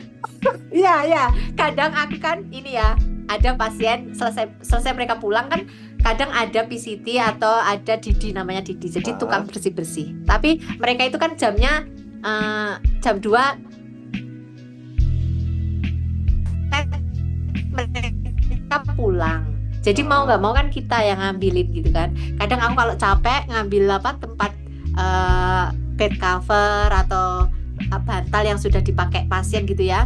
iya. Kadang aku kan ini ya, ada pasien selesai mereka pulang kan, kadang ada PCT atau ada Didi, namanya Didi. Jadi tukang bersih-bersih. Tapi mereka itu kan jamnya jam 2 mereka pulang. Jadi mau nggak mau kan kita yang ngambilin gitu kan. Kadang aku kalau capek ngambil tempat bed cover atau bantal yang sudah dipakai pasien gitu ya,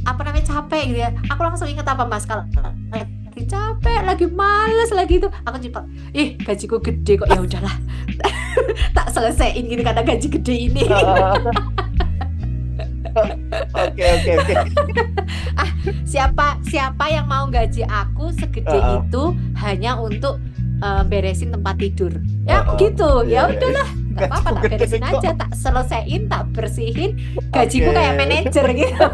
apa namanya, capek gitu ya, aku langsung inget apa Mas, kalau lagi capek, lagi males, lagi itu aku cepat, gajiku gede kok, ya udahlah tak selesaiin gitu karena gaji gede ini. Oke. Siapa yang mau gaji aku segede itu hanya untuk beresin tempat tidur ya, gitu ya, udahlah nggak apa-apa, tak beresin aja, tak selesaiin, tak bersihin, gajiku kayak manajer gitu.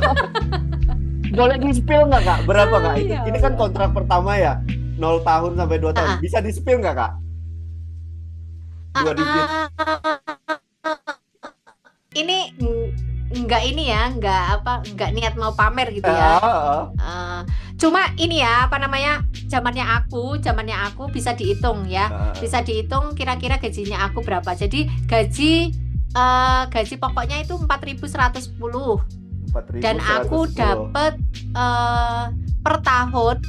Boleh di-spill nggak Kak? Berapa Kak? Ya Ini kan kontrak pertama ya, 0 tahun sampai 2 tahun. Bisa di-spill nggak Kak? 2 digit. Ini nggak niat mau pamer gitu ya. Cuma ini ya, apa namanya, zamannya aku bisa dihitung ya, bisa dihitung kira-kira gajinya aku berapa. Jadi gaji pokoknya itu 4.110 dan aku dapat per tahun.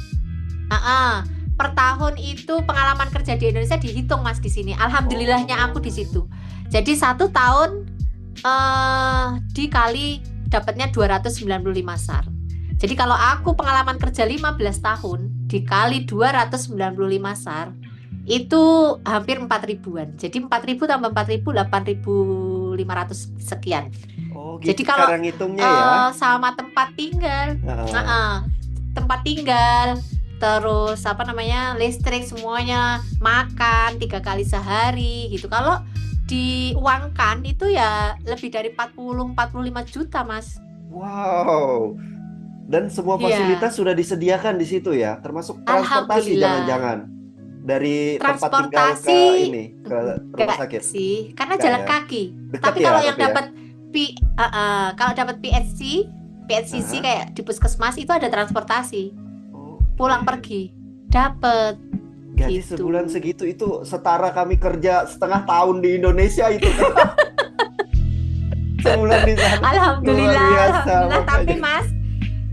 Per tahun itu pengalaman kerja di Indonesia dihitung Mas di sini. Alhamdulillahnya aku di situ. Jadi 1 tahun dikali dapatnya 295 SAR. Jadi kalau aku pengalaman kerja 15 tahun dikali 295 SAR itu hampir 4.000-an. Jadi 4.000 tambah 4.000 8.500 sekian. Gitu. Jadi kalau cara ngitungnya ya sama tempat tinggal, tempat tinggal, terus apa namanya, listrik, semuanya, makan 3 kali sehari gitu. Kalau diuangkan itu ya lebih dari 40-45 juta Mas. Wow. Dan semua fasilitas sudah disediakan di situ ya, termasuk transportasi jangan-jangan dari tempat tinggal ke ini ke rumah sakit sih, karena jalan kaki. Tapi ya, kalau yang dapat kalau dapat PHCC kayak di puskesmas itu ada transportasi, pulang pergi dapat. Gaji sebulan segitu itu setara kami kerja setengah tahun di Indonesia itu. Sebulan di sana. Alhamdulillah. Tapi Mas,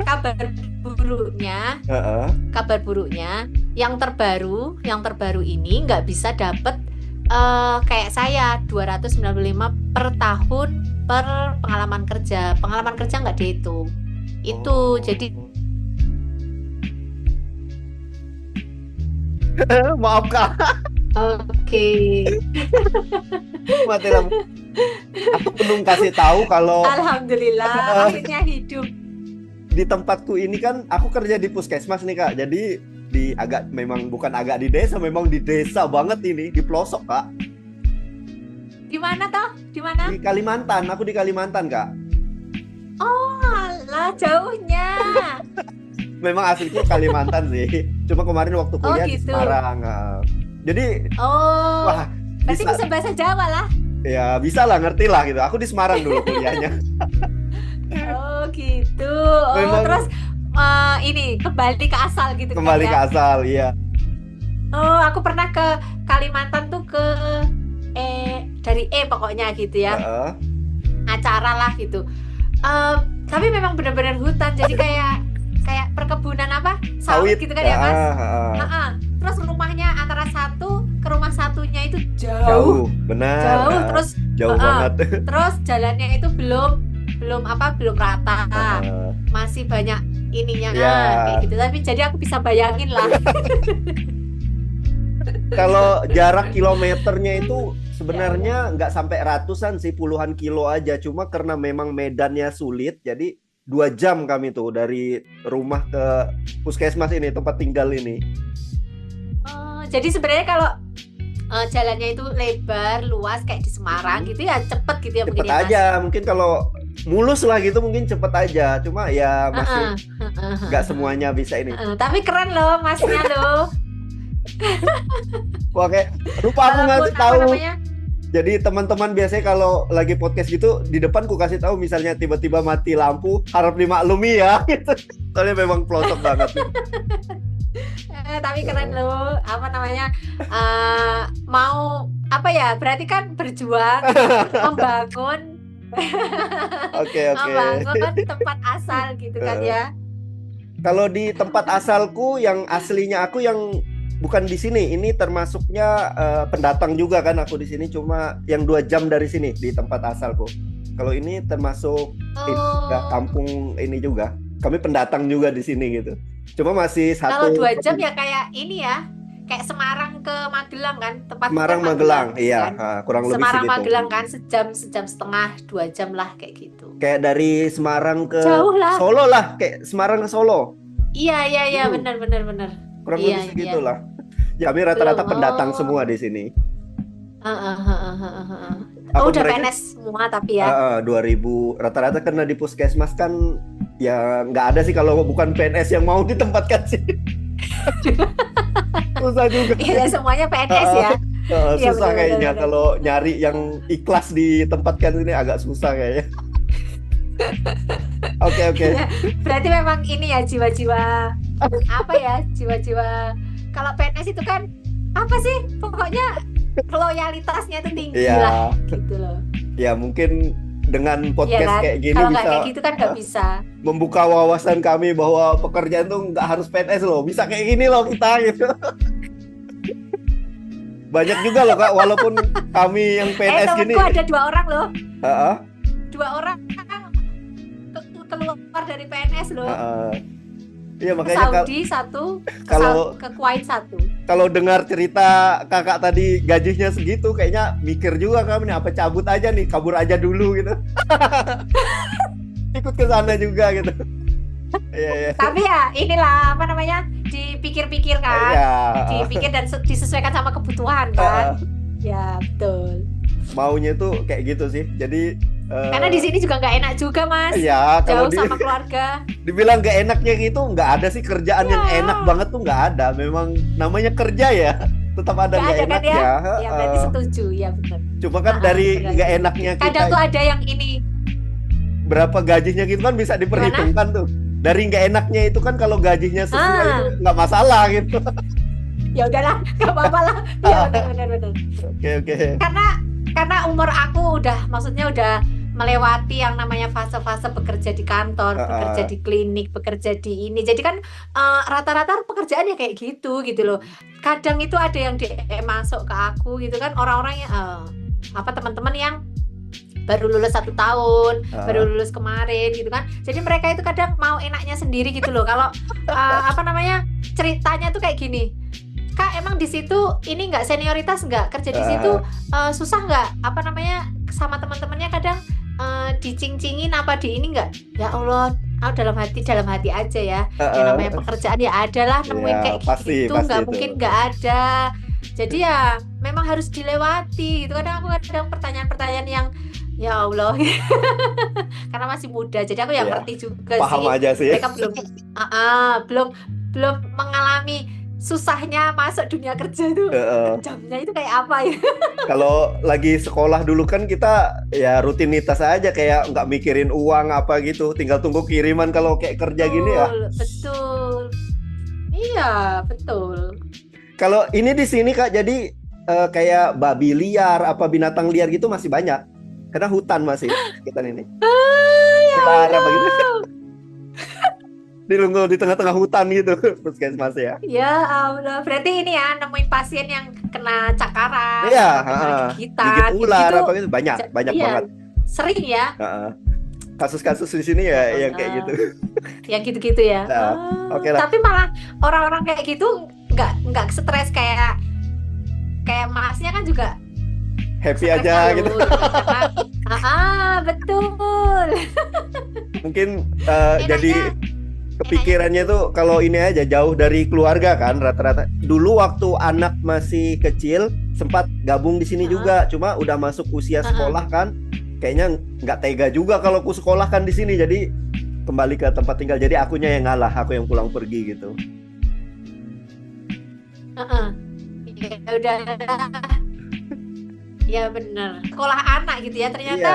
kabar buruknya yang terbaru ini nggak bisa dapat kayak saya 295 per tahun per pengalaman kerja nggak dihitung itu. Jadi maaf Kak. Oke. Mati lampu. Aku belum kasih tahu kalau alhamdulillah akhirnya hidup. Di tempatku ini kan aku kerja di puskesmas nih Kak. Jadi memang bukan agak di desa, memang di desa banget ini, di pelosok Kak. Di mana toh? Di mana? Di Kalimantan, aku di Kalimantan Kak. Oh, alah jauhnya. Memang asliku Kalimantan sih. Cuma kemarin waktu kuliah di Semarang. Jadi wah, berarti bisa bahasa Jawa lah. Ya bisa lah, ngerti lah gitu. Aku di Semarang dulu kuliahnya. Oh gitu. Memang, terus ini kembali ke asal gitu. Kembali ke asal, iya. Oh, aku pernah ke Kalimantan tuh ke dari pokoknya gitu ya. Acara lah gitu. Tapi memang benar-benar hutan. Jadi kayak perkebunan sawit gitu kan ya Mas. Terus rumahnya antara satu ke rumah satunya itu jauh. Benar. Jauh, terus jauh banget. Terus jalannya itu belum rata. Masih banyak ininya Ya. kayak gitu. Tapi jadi aku bisa bayangin lah. Kalau jarak kilometernya itu sebenarnya nggak sampai ratusan sih, puluhan kilo aja. Cuma karena memang medannya sulit, jadi 2 jam kami tuh dari rumah ke puskesmas ini, tempat tinggal ini. Jadi sebenarnya kalau jalannya itu lebar, luas kayak di Semarang gitu ya cepet gitu ya Cepet mungkin ya Mas. aja, mungkin kalau mulus lah gitu mungkin cepet aja. Cuma ya masih nggak semuanya bisa ini. Tapi keren loh Masnya loh. Wah, kayak lupa aku Walaupun ngasih apa tahu. namanya? Jadi teman-teman biasanya kalau lagi podcast gitu di depan ku kasih tahu, misalnya tiba-tiba mati lampu, harap dimaklumi ya gitu. Soalnya memang pelosok banget. Tapi keren loh, apa namanya? Mau apa ya? Berarti kan berjuang membangun Oke. membangun tempat asal gitu kan ya. Kalau di tempat asalku yang aslinya aku yang bukan di sini, ini termasuknya pendatang juga kan aku di sini, cuma yang 2 jam dari sini di tempat asalku. Kalau ini termasuk kampung ini juga. Kami pendatang juga di sini gitu. Cuma masih Kalau satu. 2 jam ya kayak ini ya, kayak Semarang ke Magelang kan, tempat Semarang kan Magelang, gitu iya, kan. kurang lebih Semarang segitu. Magelang kan sejam setengah, 2 jam lah kayak gitu. Kayak dari Semarang ke Jauh lah. Solo lah, kayak Semarang ke Solo. Iya benar. Kurang Iya, lebih segitulah. Ya, kami rata-rata pendatang semua di sini. Oh, udah PNS semua tapi ya. 2000 rata-rata, karena di puskesmas kan ya nggak ada sih kalau bukan PNS yang mau ditempatkan sih. Susah juga. Iya, semuanya PNS ya. Iya, Susah benar, kayaknya benar. kalau nyari yang ikhlas ditempatkan ini, agak susah kayaknya. Oke. Ya, berarti memang ini ya jiwa-jiwa apa ya, jiwa-jiwa kalau PNS itu kan apa sih, pokoknya loyalitasnya itu tinggi Iya. lah gitu loh. Ya mungkin dengan Iya podcast kan, kayak gini kalau nggak bisa kayak gitu kan nggak bisa. membuka wawasan kami bahwa pekerjaan tuh nggak harus PNS loh, bisa kayak gini loh kita gitu. Banyak juga loh Kak, walaupun kami yang PNS gini. Temenku ada 2 orang loh, Heeh. 2 orang keluar dari PNS loh. Iya, makanya Saudi satu, ke Kuwait satu. kalau dengar cerita kakak tadi gajinya segitu, kayaknya mikir juga kami nih, apa cabut aja nih, kabur aja dulu gitu. Ikut ke sana juga gitu. Iya. Tapi ya inilah apa namanya, dipikir-pikir kan, Iya. dipikir dan disesuaikan sama kebutuhan kan. Ya betul. Maunya tuh kayak gitu sih. Jadi Karena di sini juga nggak enak juga Mas. ya, kalau Jauh sama keluarga. dibilang gak enaknya gitu, nggak ada sih kerjaan yang Ya. enak banget tuh, nggak ada. Memang namanya kerja ya, tetap ada Nggak nggak ada kan enaknya. ya berarti setuju ya benar. Cuma kan dari benar. nggak enaknya kita, Kadang tuh ada yang ini. berapa gajinya gitu kan bisa diperhitungkan tuh. Dari nggak enaknya itu kan, kalau gajinya sesuai itu nggak masalah gitu. Ya udahlah, nggak apa-apa lah. Ya benar. Oke. Karena umur aku maksudnya udah melewati yang namanya fase-fase bekerja di kantor, bekerja di klinik, bekerja di ini. Jadi kan rata-rata pekerjaannya kayak gitu loh. Kadang itu ada yang DM masuk ke aku gitu kan, orang-orang yang teman-teman yang baru lulus 1 tahun, baru lulus kemarin gitu kan. Jadi mereka itu kadang mau enaknya sendiri gitu loh. Kalau ceritanya tuh kayak gini. Kak, emang di situ ini nggak senioritas nggak, kerja di situ susah nggak, sama teman-temannya kadang dicing-cingin apa di ini nggak? Ya Allah, dalam hati aja ya. Yang namanya pekerjaan ya adalah nemuin kayak pasti gitu, nggak itu. mungkin nggak ada. Jadi ya memang harus dilewati gitu. Aku kadang pertanyaan-pertanyaan yang ya Allah, karena masih muda, jadi aku yang ngerti juga paham sih. aja sih. Mereka belum mengalami susahnya masuk dunia kerja itu. Jamnya itu kayak apa ya? Kalau lagi sekolah dulu kan kita ya rutinitas aja, kayak nggak mikirin uang apa gitu, tinggal tunggu kiriman. Kalau kayak kerja gini ya. Betul. Iya, betul. Kalau ini di sini Kak, jadi kayak babi liar, apa binatang liar gitu masih banyak. Karena hutan masih kita ini. Ular apa gitu. Dilunggu di tengah-tengah hutan gitu, puskesmas ya. Ya Allah, berarti ini ya nemuin pasien yang kena cakaran, Iya, kena gigitan, gigit ular gitu. apa gitu, banyak Iya, banget. sering ya. kasus-kasus di sini ya yang kayak gitu. Yang gitu-gitu ya. Nah, oke lah. Tapi malah orang-orang kayak gitu nggak stres kayak Masnya kan juga Happy stresnya aja gitu. loh, gitu kan. Betul. Mungkin Enaknya jadi kepikirannya tuh kalau ini aja jauh dari keluarga kan rata-rata. Dulu waktu anak masih kecil sempat gabung di sini juga, cuma udah masuk usia sekolah kan, kayaknya nggak tega juga kalau aku sekolah kan di sini, jadi kembali ke tempat tinggal. Jadi akunya yang ngalah, aku yang pulang pergi gitu. Ya udah. Ya bener. Sekolah anak gitu ya ternyata.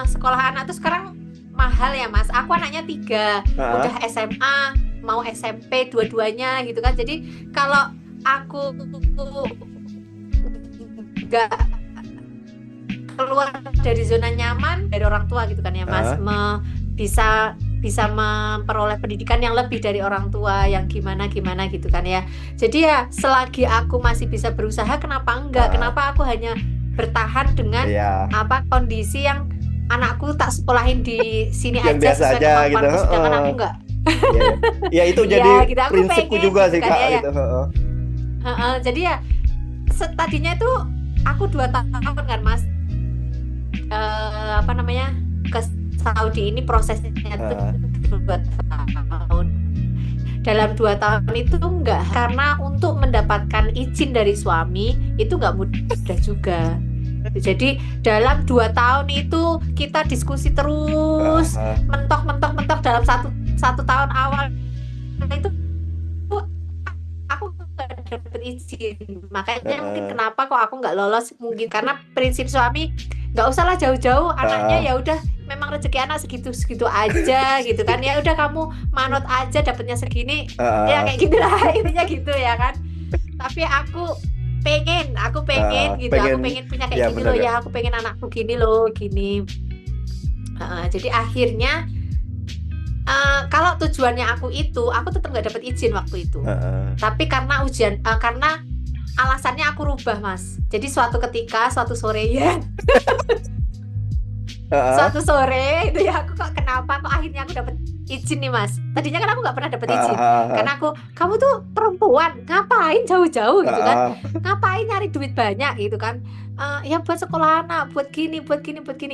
Sekolah anak tuh sekarang mahal ya Mas. Aku anaknya 3, udah SMA, mau SMP dua-duanya gitu kan. Jadi kalau aku nggak keluar dari zona nyaman dari orang tua gitu kan ya Mas, bisa memperoleh pendidikan yang lebih dari orang tua yang gimana gitu kan ya. Jadi ya selagi aku masih bisa berusaha, kenapa enggak? Kenapa aku hanya bertahan dengan kondisi yang anakku tak sekolahin di sini yang aja biasa sesuai aja kemampuanku, gitu. sedangkan aku enggak. Ya itu jadi gitu, prinsipku juga sih gitu Kak kan, gitu. Jadi ya tadinya itu aku 2 tahun kan Mas, ke Saudi ini prosesnya tuh 2 tahun. Dalam 2 tahun itu enggak, karena untuk mendapatkan izin dari suami itu enggak mudah juga. Jadi dalam 2 tahun itu kita diskusi terus, mentok dalam satu tahun awal itu aku nggak dapet izin. Makanya mungkin kenapa kok aku nggak lolos, mungkin karena prinsip suami nggak usahlah jauh-jauh, anaknya ya udah memang rezeki anak segitu aja gitu kan, ya udah kamu manut aja dapetnya segini, ya kayak gitulah intinya gitu ya kan. Tapi aku pengen gitu, aku pengen punya kayak gini loh ya, aku pengen anakku gini loh, gini. Jadi akhirnya kalau tujuannya aku tetap nggak dapat izin waktu itu. Tapi karena karena alasannya aku rubah Mas. Jadi suatu sore ya. Suatu sore itu ya, aku kenapa akhirnya aku dapat izin nih Mas. Tadinya kan aku nggak pernah dapat izin, karena kamu tuh perempuan, ngapain jauh-jauh gitu kan, ngapain nyari duit banyak gitu kan, ya buat sekolah anak, buat gini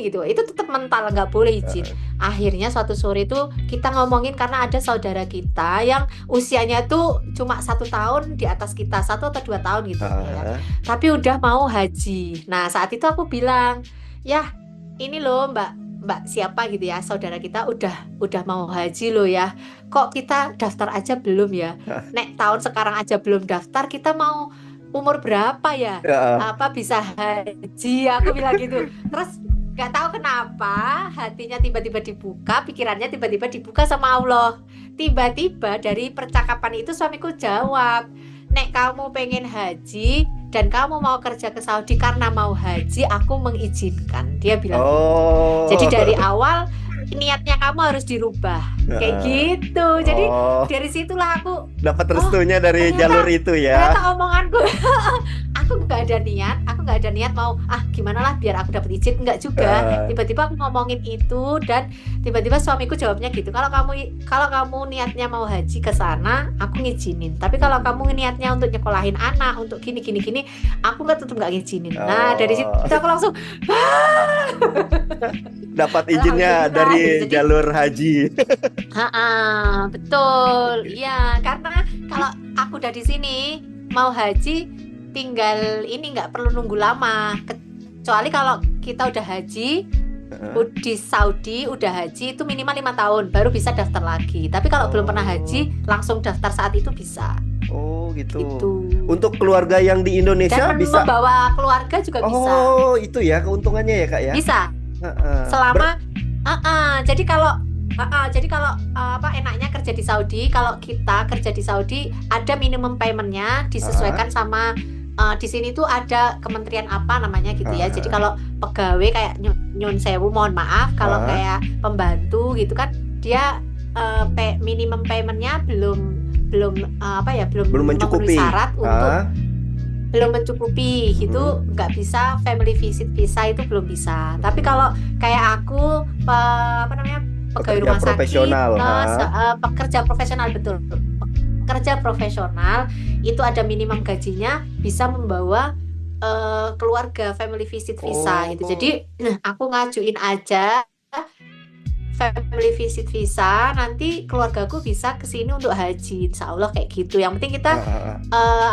gitu. Itu tetap mental nggak boleh izin. Akhirnya suatu sore itu kita ngomongin, karena ada saudara kita yang usianya tuh cuma 1 tahun di atas kita, 1 atau 2 tahun gitu ya, tapi udah mau haji. Nah saat itu aku bilang, ya ini loh Mbak siapa gitu ya, saudara kita udah mau haji loh ya, kok kita daftar aja belum ya? Nek tahun sekarang aja belum daftar, kita mau umur berapa ya? Apa bisa haji? Aku bilang gitu. Terus nggak tahu kenapa hatinya tiba-tiba dibuka, pikirannya tiba-tiba dibuka sama Allah. Tiba-tiba dari percakapan itu suamiku jawab, nek kamu pengen haji dan kamu mau kerja ke Saudi karena mau haji, aku mengizinkan. Dia bilang gitu. Jadi dari awal niatnya kamu harus dirubah, kayak gitu. Jadi dari situlah aku dapat restunya dari jalur itu ya. Ternyata omonganku aku nggak ada niat mau gimana lah biar aku dapat izin, enggak juga. Tiba-tiba aku ngomongin itu dan tiba-tiba suamiku jawabnya gitu, kalau kamu niatnya mau haji ke sana, aku ngizinin. Tapi kalau kamu niatnya untuk nyekolahin anak, untuk gini, aku tetap nggak ngizinin. Nah dari situ aku langsung dapat izinnya dari jalur haji. Betul, iya. Karena kalau aku udah di sini mau haji, tinggal ini nggak perlu nunggu lama. Kecuali kalau kita udah haji di Saudi, udah haji itu minimal 5 tahun baru bisa daftar lagi. Tapi kalau belum pernah haji, langsung daftar saat itu bisa. Oh gitu. Untuk keluarga yang di Indonesia dan bisa membawa keluarga juga bisa. Oh itu ya keuntungannya ya Kak ya. Bisa. Selama jadi kalau enaknya kerja di Saudi, kalau kita kerja di Saudi ada minimum paymentnya, disesuaikan sama di sini tuh ada kementerian apa namanya gitu ya. Jadi kalau pegawai kayak nyun sewu, mohon maaf, kalau kayak pembantu gitu kan, dia minimum paymentnya belum mencukupi memenuhi syarat untuk belum mencukupi gitu, nggak bisa family visit visa itu belum bisa. Tapi kalau kayak aku apa namanya pegawai Pekerja rumah sakit profesional, plus ha? pekerja profesional, betul, pekerja profesional itu ada minimum gajinya bisa membawa keluarga family visit visa gitu. Oh, Jadi aku ngajuin aja family visit visa, nanti keluargaku bisa ke sini untuk haji, insya Allah kayak gitu. Yang penting kita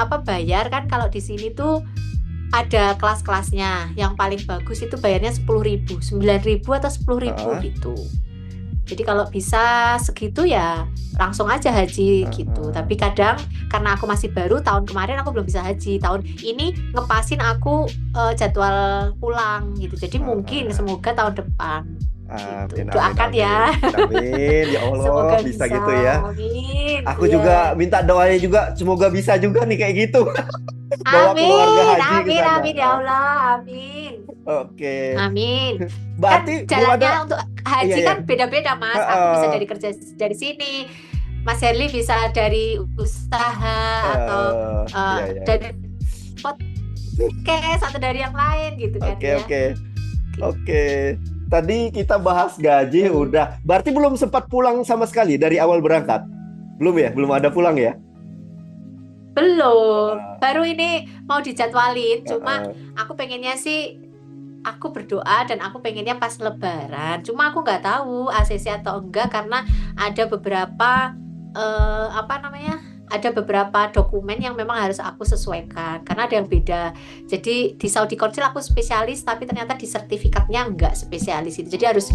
apa bayar kan, kalau di sini tuh ada kelas-kelasnya. Yang paling bagus itu bayarnya 10.000, 9.000 atau 10.000 ah, gitu. Jadi kalau bisa segitu ya langsung aja haji gitu. ah. Tapi kadang karena aku masih baru, tahun kemarin aku belum bisa haji. Tahun ini ngepasin aku jadwal pulang gitu. Jadi mungkin semoga tahun depan gitu. Amin, amin, Doakan amin. ya. Amin, ya Allah, Semoga bisa bisa. gitu ya. Amin. Aku Iya. juga minta doanya juga, semoga bisa juga nih kayak gitu. Bawa keluarga Amin. haji ke Amin. sana. Amin ya Allah. Amin. Oke, Amin. Kan berarti belum jalannya ada, untuk iya haji ya. kan beda-beda, Mas. Aku bisa dari kerja dari sini. Mas Herli bisa dari usaha atau Iya ya. dari podcast atau dari yang lain gitu kan Oke, ya. oke. Oke. Tadi kita bahas gaji udah. Berarti belum sempat pulang sama sekali dari awal berangkat. Belum ya? Belum ada pulang ya? Belum. Ah, Baru ini mau dijadwalin, ah, cuma ah. aku pengennya sih aku berdoa dan aku pengennya pas Lebaran. Cuma aku nggak tahu ACC atau enggak karena ada beberapa apa namanya? Ada beberapa dokumen yang memang harus aku sesuaikan karena ada yang beda. Jadi di Saudi Council aku spesialis tapi ternyata di sertifikatnya enggak spesialis itu. Jadi harus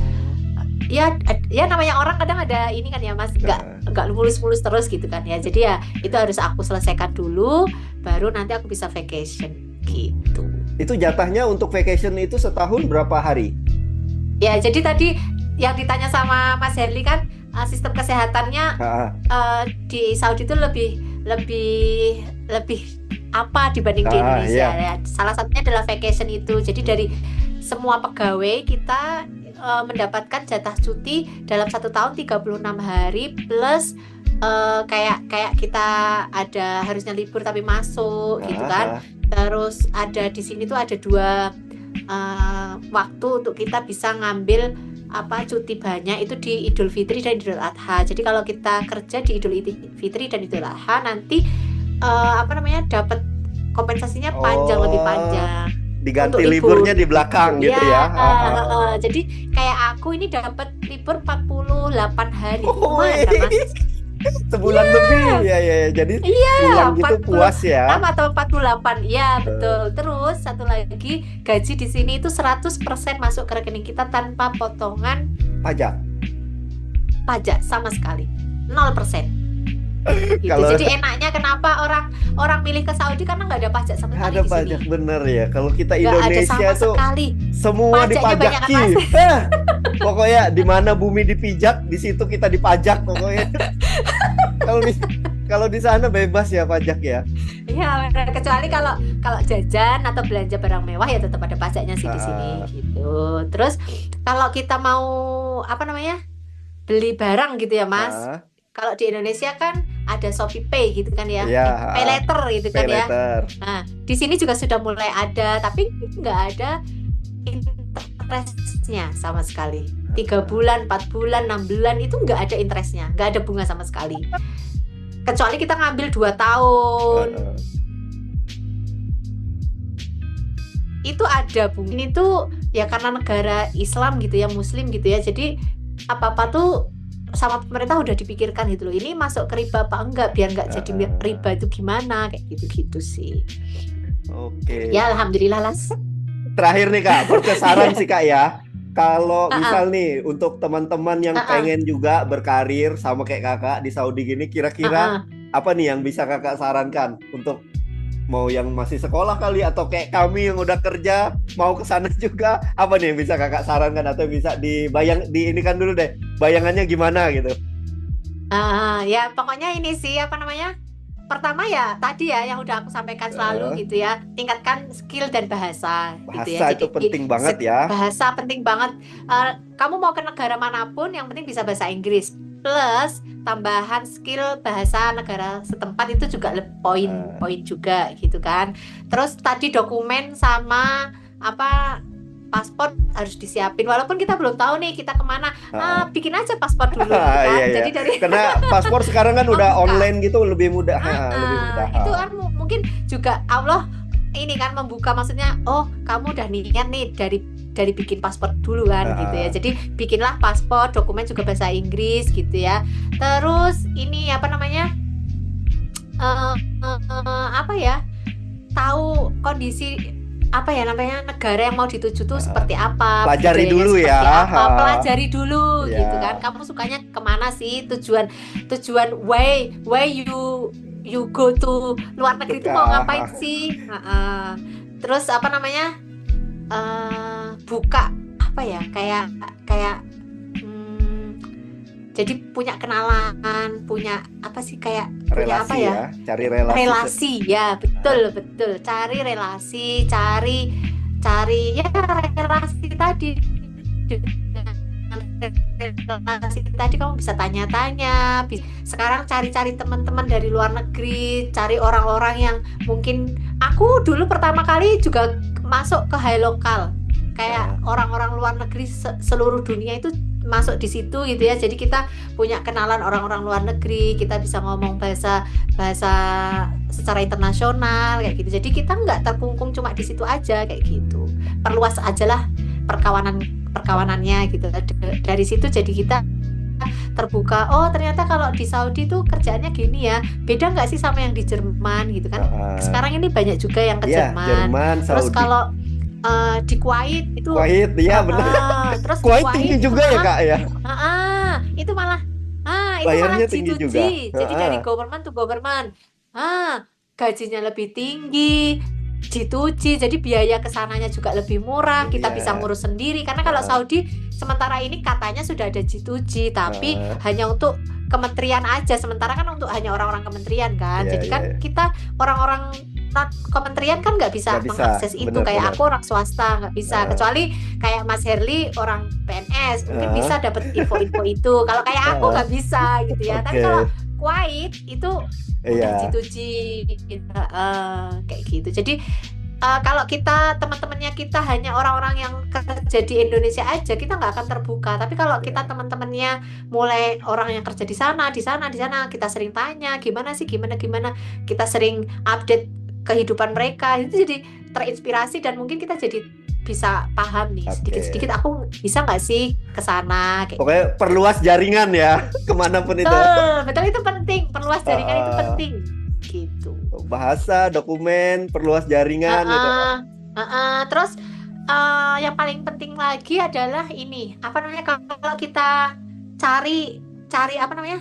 ya namanya orang kadang ada ini kan ya Mas, enggak mulus-mulus terus gitu kan ya. Jadi ya itu harus aku selesaikan dulu baru nanti aku bisa vacation gitu. Itu jatahnya untuk vacation itu setahun berapa hari? Ya, jadi tadi yang ditanya sama Mas Herli kan sistem kesehatannya Ah, di Saudi itu lebih lebih lebih apa dibanding di Indonesia iya. ya. Salah satunya adalah vacation itu. Jadi dari semua pegawai kita mendapatkan jatah cuti dalam 1 tahun 36 hari plus kayak kita ada harusnya libur tapi masuk gitu kan. Terus ada di sini tuh ada 2 waktu untuk kita bisa ngambil apa cuti banyak itu di Idul Fitri dan Idul Adha. Jadi kalau kita kerja di Idul Fitri dan Idul Adha nanti apa namanya dapat kompensasinya panjang, lebih panjang. Diganti Untuk libur. liburnya di belakang gitu ya. Jadi kayak aku ini dapat libur 48 hari. Oh, Lumayan kan, Mas? sebulan lebih ya. Jadi pulang gitu 46 puas ya. atau 48. Ya, betul. Terus satu lagi, gaji di sini itu 100% masuk ke rekening kita tanpa potongan pajak sama sekali. 0%. Gitu. Kalau Jadi enaknya kenapa orang milih ke Saudi karena nggak ada pajak sama sekali ada di sini. pajak bener ya. Kalau kita Nggak ada Indonesia sama tuh sekali. semua Pajaknya banyak kan, dipajaki. Mas? Pokoknya di mana bumi dipijak, di situ kita dipajak pokoknya. Kalau di sana bebas ya pajak ya. Iya, kecuali kalau jajan atau belanja barang mewah ya tetap ada pajaknya sih di sini gitu. Terus kalau kita mau apa namanya? Beli barang gitu ya, Mas. Kalau di Indonesia kan ada Shopee Pay gitu kan ya. Pay later gitu kan ya. Nah, di sini juga sudah mulai ada tapi nggak ada interestnya sama sekali. 3 bulan, 4 bulan, 6 bulan itu nggak ada interestnya, nggak ada bunga sama sekali. Kecuali kita ngambil 2 tahun. Itu ada bunga. Ini tuh ya karena negara Islam gitu ya, Muslim gitu ya. Jadi apa-apa tuh sama pemerintah udah dipikirkan gitu loh. Ini masuk ke riba apa enggak biar enggak jadi riba itu gimana kayak gitu-gitu sih. Oke. Ya alhamdulillah lah. Terakhir nih Kak, saran sih Kak ya. Kalau misal nih untuk teman-teman yang pengen juga berkarir sama kayak Kakak di Saudi gini, kira-kira apa nih yang bisa Kakak sarankan untuk mau yang masih sekolah kali atau kayak kami yang udah kerja mau ke sana juga, apa nih yang bisa Kakak sarankan atau bisa di ini kan dulu deh bayangannya gimana gitu. Ya pokoknya ini sih apa namanya, pertama ya tadi ya yang udah aku sampaikan selalu gitu ya, tingkatkan skill dan bahasa gitu ya. Itu Jadi penting banget ya. Bahasa penting banget. Kamu mau ke negara manapun yang penting bisa bahasa Inggris. plus tambahan skill bahasa negara setempat itu juga poin juga gitu kan. Terus tadi dokumen sama apa paspor harus disiapin walaupun kita belum tahu nih kita kemana. Bikin aja paspor dulu gitu kan. Iya, iya. Jadi dari Karena paspor sekarang kan udah membuka. online gitu, lebih mudah. Lebih mudah. Itu kan mungkin juga Allah ini kan membuka, maksudnya oh kamu udah niat nih dari bikin paspor dulu kan gitu ya. Jadi bikinlah paspor, dokumen juga bahasa Inggris gitu ya. Terus ini apa namanya? Apa ya? Tahu kondisi apa ya namanya negara yang mau dituju tuh seperti apa, Pelajari budayanya dulu seperti ya. apa, pelajari dulu Ya. gitu kan. Kamu sukanya kemana sih, tujuan why you go to luar negeri itu mau ngapain sih. Terus apa namanya, buka apa ya, kayak jadi punya kenalan, punya apa sih, kayak punya apa Relasi ya, cari relasi. relasi ya, betul cari relasi, cari ya relasi tadi. Dengan relasi tadi kamu bisa tanya-tanya, sekarang cari-cari teman-teman dari luar negeri, cari orang-orang yang mungkin aku dulu pertama kali juga masuk ke Hai Lokal, kayak orang-orang luar negeri seluruh dunia itu masuk di situ gitu ya. Jadi kita punya kenalan orang-orang luar negeri, kita bisa ngomong bahasa secara internasional kayak gitu. Jadi kita nggak terkungkung cuma di situ aja kayak gitu. Perluas aja lah perkawanannya gitu. Dari situ jadi kita terbuka. Oh ternyata kalau di Saudi tuh kerjaannya gini ya. Beda nggak sih sama yang di Jerman gitu kan? Sekarang ini banyak juga yang ke Jerman. Terus Saudi. kalau di Kuwait itu ya benar. Terus Kuwait tinggi juga ya Kak ya. Itu malah bayarnya tinggi G2G. juga. Jadi dari government to government. Gajinya lebih tinggi, G2G. Jadi biaya kesananya juga lebih murah. Kita bisa ngurus sendiri. Karena kalau Saudi sementara ini katanya sudah ada G2G, tapi hanya untuk kementerian aja. Sementara kan untuk hanya orang-orang kementerian kan. Jadi kan kita orang-orang kementerian kan nggak bisa mengakses itu. Kayak aku orang swasta nggak bisa, kecuali kayak Mas Herli orang PNS mungkin bisa dapat info-info itu. Kalau kayak aku nggak bisa gitu ya. Tapi kalau Kuwait itu udah G2G kayak gitu. Jadi kalau kita teman-temannya kita hanya orang-orang yang kerja di Indonesia aja, kita nggak akan terbuka. Tapi kalau kita teman-temannya mulai orang yang kerja di sana, kita sering tanya gimana sih, gimana, kita sering update kehidupan mereka, itu jadi terinspirasi dan mungkin kita jadi bisa paham nih sedikit-sedikit aku bisa nggak sih ke sana. Pokoknya perluas jaringan ya kemanapun itu. Betul itu penting, perluas jaringan itu penting gitu. Bahasa, dokumen, perluas jaringan gitu. Terus yang paling penting lagi adalah ini apa namanya, kalau kita cari apa namanya,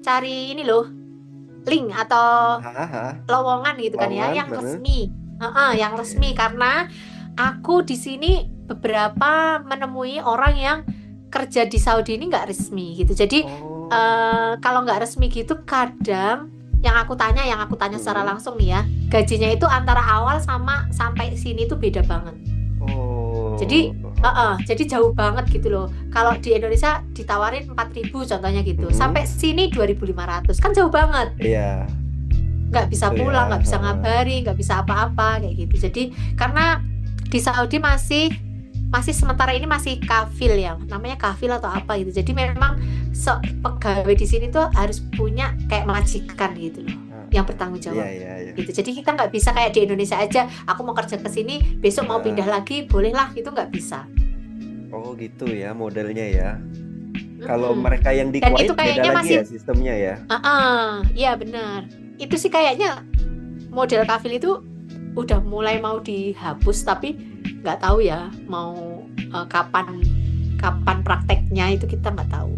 cari ini loh, link atau lowongan gitu kan ya, yang resmi, yang resmi. Karena aku di sini beberapa menemui orang yang kerja di Saudi ini nggak resmi gitu. Jadi kalau nggak resmi gitu, kadang yang aku tanya secara langsung nih ya, gajinya itu antara awal sama sampai sini tuh beda banget. Jadi jauh banget gitu loh. Kalau di Indonesia ditawarin 4.000 contohnya gitu, sampai sini 2.500, kan jauh banget. Iya. Nggak bisa pulang, nggak bisa ngabari, nggak bisa apa-apa kayak gitu. Jadi karena di Saudi masih sementara ini masih kafil ya, namanya kafil atau apa gitu. Jadi memang pegawai di sini tuh harus punya kayak majikan gitu loh, yang bertanggung jawab. Gitu. Jadi kita nggak bisa kayak di Indonesia aja, aku mau kerja ke sini, besok mau pindah lagi, bolehlah, itu nggak bisa. Oh gitu ya modelnya ya. Kalau mereka yang di Kuwait beda lagi ya sistemnya ya. Iya benar. Itu sih kayaknya model kafil itu udah mulai mau dihapus, tapi nggak tahu ya mau kapan prakteknya, itu kita nggak tahu.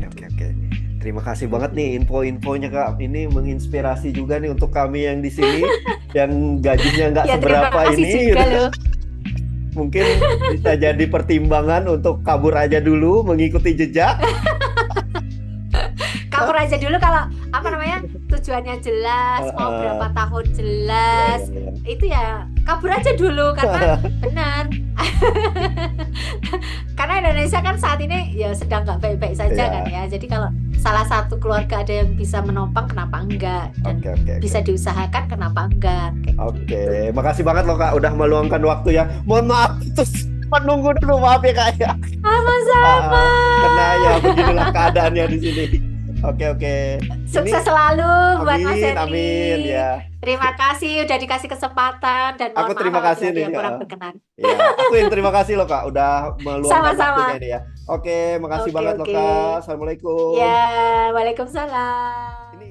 Oke. Terima kasih banget nih info-infonya Kak. Ini menginspirasi juga nih untuk kami yang di sini yang gajinya nggak seberapa ini. Gitu. Mungkin bisa jadi pertimbangan untuk kabur aja dulu, mengikuti jejak. Kabur aja dulu kalau apa namanya, tujuannya jelas, mau berapa tahun jelas, itu ya kabur aja dulu. Karena benar karena Indonesia kan saat ini ya sedang nggak baik-baik saja Iya. kan ya. Jadi kalau salah satu keluarga ada yang bisa menopang, kenapa enggak? Dan Oke. bisa diusahakan, kenapa enggak? Kayak Oke, gitu. makasih banget loh Kak udah meluangkan waktu ya. Mohon maaf terus menunggu dulu, maaf ya Kak ya. Sama-sama. Karena ya beginilah keadaannya di sini. Oke. Sukses selalu buat Mas Amin, Henry. amin ya. Terima kasih udah dikasih kesempatan dan mohon Aku terima maaf kasih apabila ada nih, yang kurang ya. berkenan. Ya, aku yang terima kasih loh Kak udah meluangkan Sama-sama. waktunya nih ya. Oke, makasih Oke, banget loh oke. Kak. Assalamualaikum. Ya, Waalaikumsalam. Ini